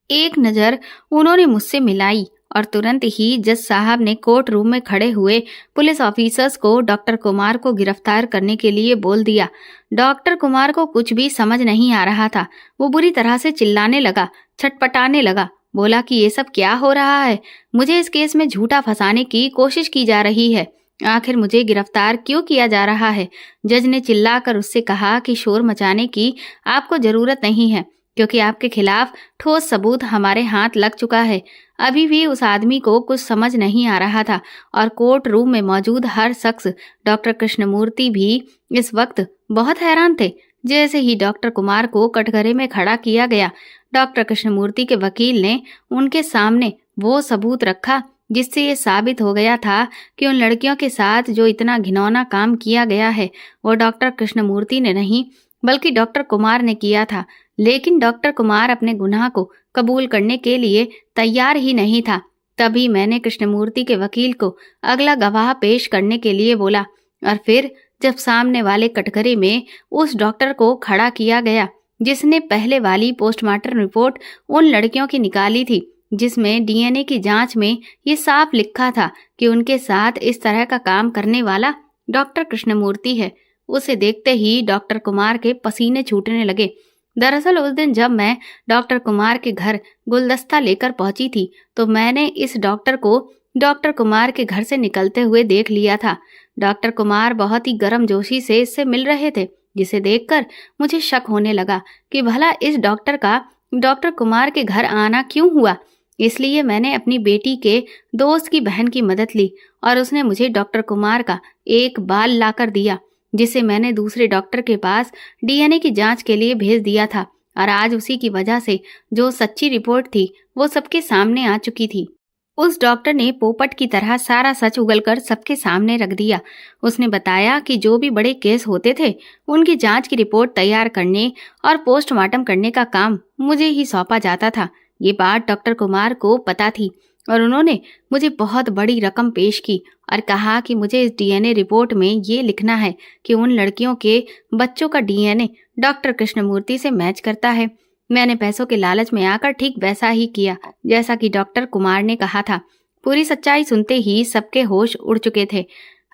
एक नज़र उन्होंने मुझसे मिलाई और तुरंत ही जज साहब ने कोर्ट रूम में खड़े हुए पुलिस ऑफिसर्स को डॉक्टर कुमार को गिरफ्तार करने के लिए बोल दिया। डॉक्टर कुमार को कुछ भी समझ नहीं आ रहा था। वो बुरी तरह से चिल्लाने लगा, छटपटाने लगा, बोला कि ये सब क्या हो रहा है। मुझे इस केस में झूठा फंसाने की कोशिश की जा रही है। आखिर मुझे गिरफ्तार क्यों किया जा रहा है? जज ने चिल्लाकर उससे कहा कि शोर मचाने की आपको जरूरत नहीं है, क्योंकि आपके खिलाफ ठोस सबूत हमारे हाथ लग चुका है। अभी भी उस आदमी को कुछ समझ नहीं आ रहा था और कोर्ट रूम में मौजूद हर शख्स, डॉक्टर कृष्णमूर्ति भी इस वक्त बहुत हैरान थे। जैसे ही डॉक्टर कुमार को कटघरे में खड़ा किया गया, डॉक्टर कृष्णमूर्ति के वकील ने उनके सामने वो सबूत रखा जिससे ये साबित हो गया था कि उन लड़कियों के साथ जो इतना घिनौना काम किया गया है वो डॉक्टर कृष्णमूर्ति ने नहीं बल्कि डॉक्टर कुमार ने किया था। लेकिन डॉक्टर कुमार अपने गुनाह को कबूल करने के लिए तैयार ही नहीं था। तभी मैंने कृष्णमूर्ति के वकील को अगला गवाह पेश करने के लिए बोला। और फिर जब सामने वाले कटघरे में उस डॉक्टर को खड़ा किया गया जिसने पहले वाली पोस्टमार्टम रिपोर्ट उन लड़कियों की निकाली थी, जिसमें डीएनए की जांच में ये साफ लिखा था कि उनके साथ इस तरह का काम करने वाला डॉक्टर कृष्णमूर्ति है, उसे देखते ही डॉक्टर कुमार के पसीने छूटने लगे। दरअसल उस दिन जब मैं डॉक्टर कुमार के घर गुलदस्ता लेकर पहुंची थी तो मैंने इस डॉक्टर को डॉक्टर कुमार के घर से निकलते हुए देख लिया था। डॉक्टर कुमार बहुत ही गर्मजोशी से इससे मिल रहे थे, जिसे देखकर मुझे शक होने लगा कि भला इस डॉक्टर का डॉक्टर कुमार के घर आना क्यों हुआ। इसलिए मैंने अपनी बेटी के दोस्त की बहन की मदद ली और उसने मुझे डॉक्टर कुमार का एक बाल लाकर दिया, जिसे मैंने दूसरे डॉक्टर के पास डीएनए की जांच के लिए भेज दिया था। और आज उसी की वजह से जो सच्ची रिपोर्ट थी वो सबके सामने आ चुकी थी। उस डॉक्टर ने पोपट की तरह सारा सच उगलकर सबके सामने रख दिया। उसने बताया कि जो भी बड़े केस होते थे उनकी जांच की रिपोर्ट तैयार करने और पोस्टमार्टम करने का काम मुझे ही सौंपा जाता था। ये बात डॉक्टर कुमार को पता थी और उन्होंने मुझे बहुत बड़ी रकम पेश की और कहा कि मुझे इस डीएनए रिपोर्ट में ये लिखना है कि उन लड़कियों के बच्चों का डीएनए डॉक्टर कृष्णमूर्ति से मैच करता है। मैंने पैसों के लालच में आकर ठीक वैसा ही किया जैसा कि डॉक्टर कुमार ने कहा था। पूरी सच्चाई सुनते ही सबके होश उड़ चुके थे।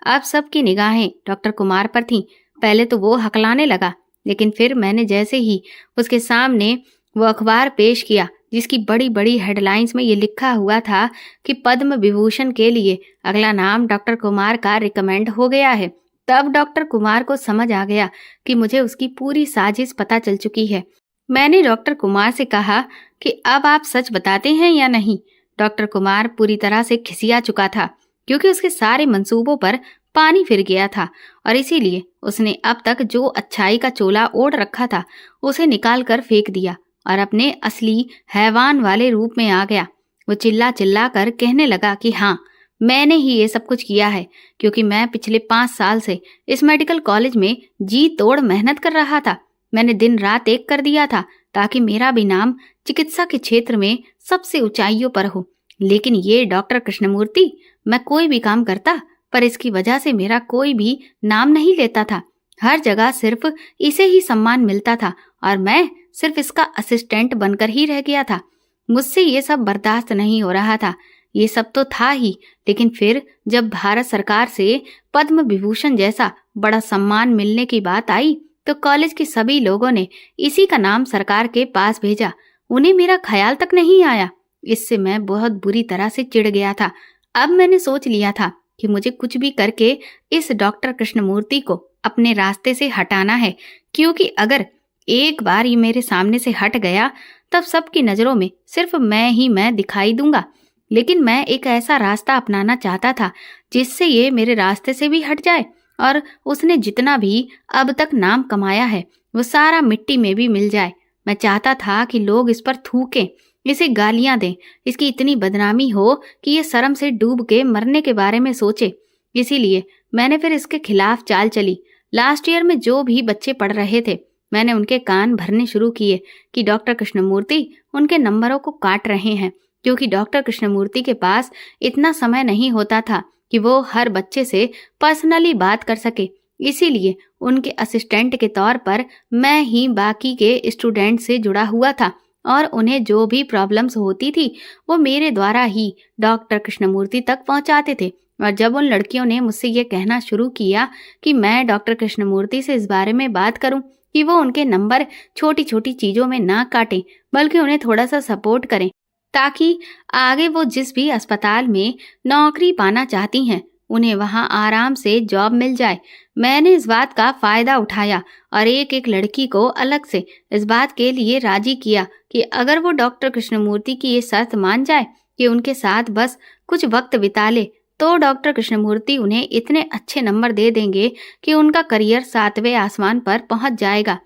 अब सबकी निगाहें डॉक्टर कुमार पर थीं। पहले तो वो हकलाने लगा, लेकिन फिर मैंने जैसे ही उसके सामने वो अखबार पेश किया जिसकी बड़ी बड़ी हेडलाइंस में ये लिखा हुआ था कि पद्म विभूषण के लिए अगला नाम डॉक्टर कुमार का रिकमेंड हो गया है, तब डॉक्टर कुमार को समझ आ गया कि मुझे उसकी पूरी साजिश पता चल चुकी है। मैंने डॉक्टर कुमार से कहा कि अब आप सच बताते हैं या नहीं। डॉक्टर कुमार पूरी तरह से खिसिया चुका था क्योंकि उसके सारे मंसूबों पर पानी फिर गया था और इसीलिए उसने अब तक जो अच्छाई का चोला ओढ़ रखा था उसे निकाल कर फेंक दिया और अपने असली हैवान वाले रूप में आ गया। वो चिल्ला चिल्ला कर कहने लगा कि हाँ, मैंने ही ये सब कुछ किया है क्योंकि मैं पिछले 5 साल से इस मेडिकल कॉलेज में जी तोड़ मेहनत कर रहा था। मैंने दिन रात एक कर दिया था ताकि मेरा भी नाम चिकित्सा के क्षेत्र में सबसे ऊंचाइयों पर हो। लेकिन ये डॉक्टर कृष्णमूर्ति, मैं कोई भी काम करता पर इसकी वजह से मेरा कोई भी नाम नहीं लेता था। हर जगह सिर्फ इसे ही सम्मान मिलता था और मैं सिर्फ इसका असिस्टेंट बनकर ही रह गया था। मुझसे ये सब बर्दाश्त नहीं हो रहा था। ये सब तो था ही, लेकिन फिर जब भारत सरकार से पद्म विभूषण जैसा बड़ा सम्मान मिलने की बात आई तो कॉलेज के सभी लोगों ने इसी का नाम सरकार के पास भेजा। उन्हें मेरा ख्याल तक नहीं आया। इससे मैं बहुत बुरी तरह से चिढ़ गया था। अब मैंने सोच लिया था कि मुझे कुछ भी करके इस डॉक्टर कृष्णमूर्ति को अपने रास्ते से हटाना है, क्योंकि अगर एक बार ये मेरे सामने से हट गया तब सबकी नजरों में सिर्फ मैं दिखाई दूंगा। लेकिन मैं एक ऐसा रास्ता अपनाना चाहता था जिससे ये मेरे रास्ते से भी हट जाए और उसने जितना भी अब तक नाम कमाया है वो सारा मिट्टी में भी मिल जाए। मैं चाहता था कि लोग इस पर थूकें, इसे गालियां दें, इसकी इतनी बदनामी हो कि ये शर्म से डूब के मरने के बारे में सोचे। इसीलिए मैंने फिर इसके खिलाफ चाल चली। लास्ट ईयर में जो भी बच्चे पढ़ रहे थे मैंने उनके कान भरने शुरू किए कि डॉक्टर कृष्णमूर्ति उनके नंबरों को काट रहे हैं, क्योंकि डॉक्टर कृष्णमूर्ति के पास इतना समय नहीं होता था कि वो हर बच्चे से पर्सनली बात कर सके। इसीलिए उनके असिस्टेंट के तौर पर मैं ही बाकी के स्टूडेंट से जुड़ा हुआ था और उन्हें जो भी प्रॉब्लम्स होती थी वो मेरे द्वारा ही डॉक्टर कृष्णमूर्ति तक पहुंचाते थे। और जब उन लड़कियों ने मुझसे ये कहना शुरू किया कि मैं डॉक्टर कृष्णमूर्ति से इस बारे में बात करूं कि वो उनके नंबर छोटी छोटी चीज़ों में ना काटें बल्कि उन्हें थोड़ा सा सपोर्ट करें ताकि आगे वो जिस भी अस्पताल में नौकरी पाना चाहती हैं उन्हें वहां आराम से जॉब मिल जाए, मैंने इस बात का फायदा उठाया और एक एक लड़की को अलग से इस बात के लिए राजी किया कि अगर वो डॉक्टर कृष्णमूर्ति की ये शर्त मान जाए कि उनके साथ बस कुछ वक्त बिता ले तो डॉक्टर कृष्णमूर्ति उन्हें इतने अच्छे नंबर दे देंगे कि उनका करियर 7वें आसमान पर पहुंच जाएगा।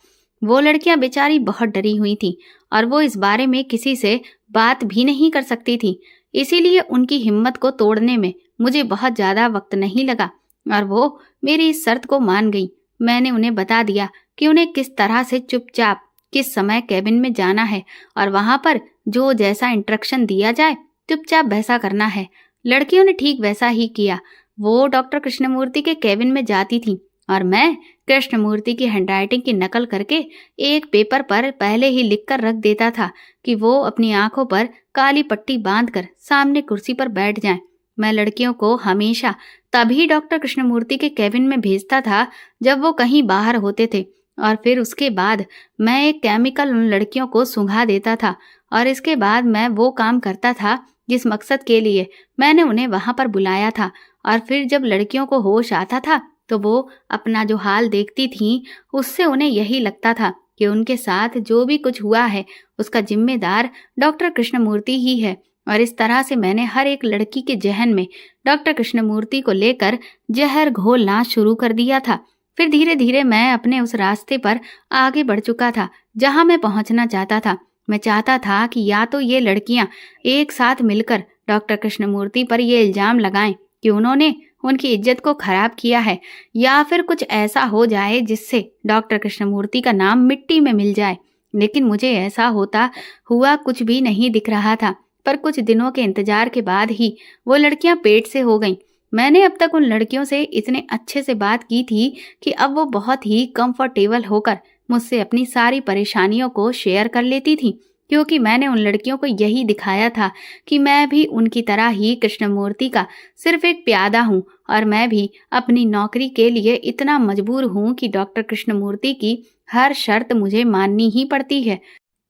वो लड़कियां बेचारी बहुत डरी हुई थीं और वो इस बारे में किसी से बात भी नहीं कर सकती थी। इसीलिए उनकी हिम्मत को तोड़ने में मुझे बहुत ज़्यादा वक्त नहीं लगा और वो मेरी इस शर्त को मान गई। मैंने उन्हें बता दिया कि उन्हें किस तरह से चुपचाप किस समय कैबिन में जाना है और वहाँ पर जो जैसा इंस्ट्रक्शन दिया जाए चुपचाप वैसा करना है। लड़कियों ने ठीक वैसा ही किया। वो डॉक्टर कृष्णमूर्ति के केबिन में जाती थीं और मैं कृष्णमूर्ति की हैंडराइटिंग की नकल करके एक पेपर पर पहले ही लिखकर रख देता था कि वो अपनी आंखों पर काली पट्टी बांधकर सामने कुर्सी पर बैठ जाएं। मैं लड़कियों को हमेशा तभी डॉक्टर कृष्णमूर्ति के केबिन में भेजता था जब वो कहीं बाहर होते थे, और फिर उसके बाद मैं एक केमिकल उन लड़कियों को सुंघा देता था और इसके बाद मैं वो काम करता था जिस मकसद के लिए मैंने उन्हें वहां पर बुलाया था। और फिर जब लड़कियों को होश आता था तो वो अपना जो हाल देखती थीं उससे उन्हें यही लगता था कि उनके साथ जो भी कुछ हुआ है उसका जिम्मेदार डॉक्टर कृष्णमूर्ति ही है। और इस तरह से मैंने हर एक लड़की के जहन में डॉक्टर कृष्णमूर्ति को लेकर जहर घोलना शुरू कर दिया था। फिर धीरे धीरे मैं अपने उस रास्ते पर आगे बढ़ चुका था जहां मैं पहुंचना चाहता था। मैं चाहता था कि या तो ये लड़कियां एक साथ मिलकर डॉक्टर कृष्णमूर्ति पर ये इल्जाम लगाएं कि उन्होंने उनकी इज्जत को खराब किया है, या फिर कुछ ऐसा हो जाए जिससे डॉक्टर कृष्णमूर्ति का नाम मिट्टी में मिल जाए। लेकिन मुझे ऐसा होता हुआ कुछ भी नहीं दिख रहा था। पर कुछ दिनों के इंतजार के बाद ही वो लड़कियां पेट से हो गईं। मैंने अब तक उन लड़कियों से इतने अच्छे से बात की थी कि अब वो बहुत ही कंफर्टेबल होकर मुझसे अपनी सारी परेशानियों को शेयर कर लेती थी, क्योंकि मैंने उन लड़कियों को यही दिखाया था कि मैं भी उनकी तरह ही कृष्णमूर्ति का सिर्फ एक प्यादा हूँ, और मैं भी अपनी नौकरी के लिए इतना मजबूर हूँ कि डॉक्टर कृष्णमूर्ति की हर शर्त मुझे माननी ही पड़ती है।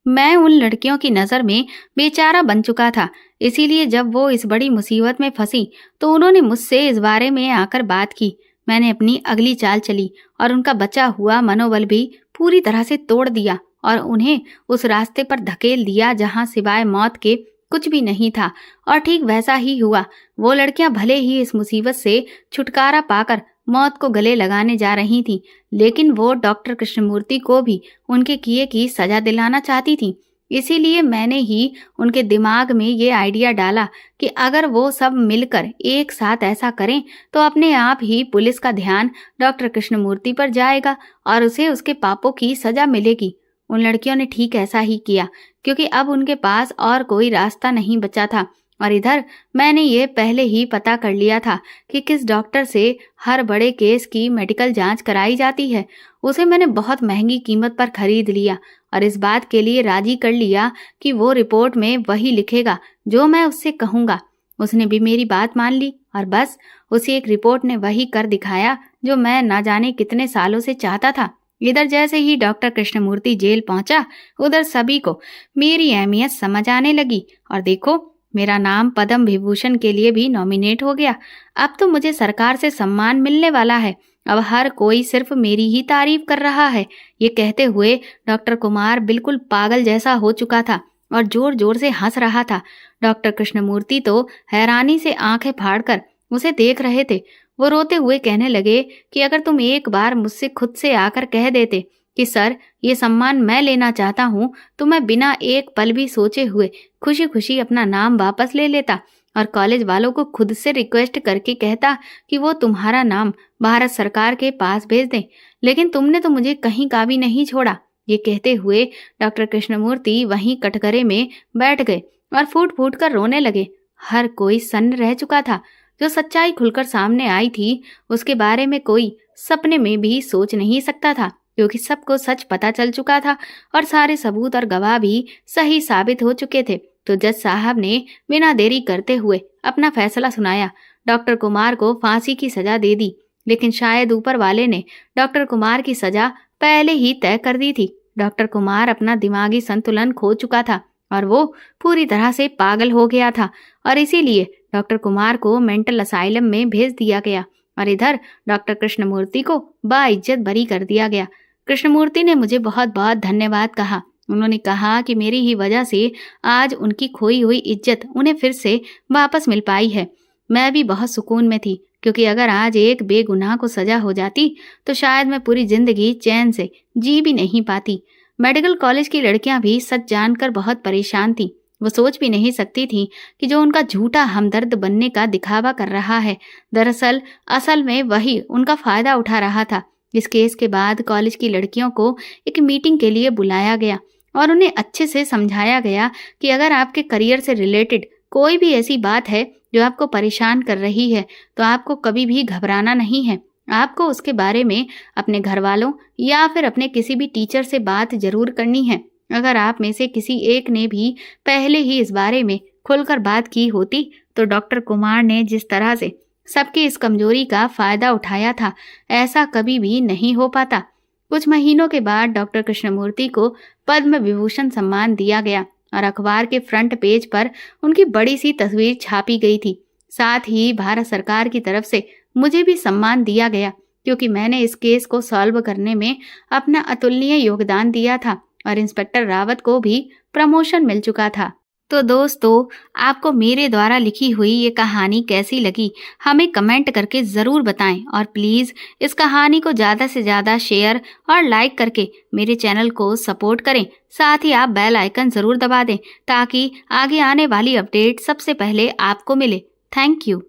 मैं उन लड़कियों की नज़र में बेचारा बन चुका था। इसीलिए जब वो इस बड़ी मुसीबत में फंसी तो उन्होंने मुझसे इस बारे में आकर बात की। मैंने अपनी अगली चाल चली और उनका बचा हुआ मनोबल भी पूरी तरह से तोड़ दिया और उन्हें उस रास्ते पर धकेल दिया जहां सिवाय मौत के कुछ भी नहीं था। और ठीक वैसा ही हुआ। वो लड़कियां भले ही इस मुसीबत से छुटकारा पाकर मौत को गले लगाने जा रही थीं, लेकिन वो डॉक्टर कृष्णमूर्ति को भी उनके किए की सजा दिलाना चाहती थीं। इसीलिए मैंने ही उनके दिमाग में ये आइडिया डाला कि अगर वो सब मिलकर एक साथ ऐसा करें तो अपने आप ही पुलिस का ध्यान डॉक्टर कृष्णमूर्ति पर जाएगा और उसे उसके पापों की सजा मिलेगी। उन लड़कियों ने ठीक ऐसा ही किया, क्योंकि अब उनके पास और कोई रास्ता नहीं बचा था। और इधर मैंने ये पहले ही पता कर लिया था कि किस डॉक्टर से हर बड़े केस की मेडिकल जांच कराई जाती है। उसे मैंने बहुत महंगी कीमत पर खरीद लिया और इस बात के लिए राजी कर लिया कि वो रिपोर्ट में वही लिखेगा जो मैं उससे कहूँगा। उसने भी मेरी बात मान ली और बस उसी एक रिपोर्ट ने वही कर दिखाया जो मैं ना जाने कितने सालों से चाहता था। इधर जैसे ही डॉक्टर कृष्णमूर्ति जेल पहुंचा, उधर सभी को मेरी अहमियत समझ आने लगी और देखो, मेरा नाम पद्म विभूषण के लिए भी नॉमिनेट हो गया। अब तो मुझे सरकार से सम्मान मिलने वाला है। अब हर कोई सिर्फ मेरी ही तारीफ कर रहा है। ये कहते हुए डॉक्टर कुमार बिल्कुल पागल जैसा हो चुका था और जोर जोर से हंस रहा था। डॉक्टर कृष्णमूर्ति तो हैरानी से आंखें फाड़कर उसे देख रहे थे। वो रोते हुए कहने लगे कि अगर तुम एक बार मुझसे खुद से आकर कह देते कि सर, ये सम्मान मैं लेना चाहता हूँ, तो मैं बिना एक पल भी सोचे हुए खुशी खुशी अपना नाम वापस ले लेता और कॉलेज वालों को खुद से रिक्वेस्ट करके कहता कि वो तुम्हारा नाम भारत सरकार के पास भेज दें। लेकिन तुमने तो मुझे कहीं का भी नहीं छोड़ा। ये कहते हुए डॉक्टर कृष्णमूर्ति वहीं कटघरे में बैठ गए और फूट फूट कर रोने लगे। हर कोई सन्न रह चुका था। जो सच्चाई खुलकर सामने आई थी उसके बारे में कोई सपने में भी सोच नहीं सकता था, क्योंकि सबको सच पता चल चुका था और सारे सबूत और गवाह भी सही साबित हो चुके थे। तो जज साहब ने बिना देरी करते हुए अपना फैसला सुनाया। डॉक्टर कुमार को फांसी की सजा दे दी, लेकिन शायद ऊपर वाले ने डॉक्टर कुमार की सजा पहले ही तय कर दी थी। डॉक्टर कुमार अपना दिमागी संतुलन खो चुका था और वो पूरी तरह से पागल हो गया था और इसीलिए डॉक्टर कुमार को मेंटल असाइलम में भेज दिया गया और इधर डॉक्टर कृष्णमूर्ति को बाइज्जत बरी कर दिया गया। कृष्णमूर्ति ने मुझे बहुत बहुत धन्यवाद कहा। उन्होंने कहा कि मेरी ही वजह से आज उनकी खोई हुई इज्जत उन्हें फिर से वापस मिल पाई है। मैं भी बहुत सुकून में थी, क्योंकि अगर आज एक बेगुनाह को सजा हो जाती तो शायद मैं पूरी जिंदगी चैन से जी भी नहीं पाती। मेडिकल कॉलेज की लड़कियां भी सच जानकर बहुत परेशान थी। वो सोच भी नहीं सकती थी कि जो उनका झूठा हमदर्द बनने का दिखावा कर रहा है, दरअसल असल में वही उनका फायदा उठा रहा था। इस केस के बाद कॉलेज की लड़कियों को एक मीटिंग के लिए बुलाया गया और उन्हें अच्छे से समझाया गया कि अगर आपके करियर से रिलेटेड कोई भी ऐसी बात है जो आपको परेशान कर रही है, तो आपको कभी भी घबराना नहीं है। आपको उसके बारे में अपने घर वालों या फिर अपने किसी भी टीचर से बात ज़रूर करनी है। अगर आप में से किसी एक ने भी पहले ही इस बारे में खुलकर बात की होती, तो डॉक्टर कुमार ने जिस तरह से सबकी इस कमजोरी का फ़ायदा उठाया था, ऐसा कभी भी नहीं हो पाता। कुछ महीनों के बाद डॉक्टर कृष्णमूर्ति को पद्म विभूषण सम्मान दिया गया और अखबार के फ्रंट पेज पर उनकी बड़ी सी तस्वीर छापी गई थी। साथ ही भारत सरकार की तरफ से मुझे भी सम्मान दिया गया, क्योंकि मैंने इस केस को सॉल्व करने में अपना अतुलनीय योगदान दिया था और इंस्पेक्टर रावत को भी प्रमोशन मिल चुका था। तो दोस्तों, आपको मेरे द्वारा लिखी हुई ये कहानी कैसी लगी, हमें कमेंट करके ज़रूर बताएं और प्लीज़ इस कहानी को ज़्यादा से ज़्यादा शेयर और लाइक करके मेरे चैनल को सपोर्ट करें। साथ ही आप बेल आइकन ज़रूर दबा दें ताकि आगे आने वाली अपडेट सबसे पहले आपको मिले। Thank you.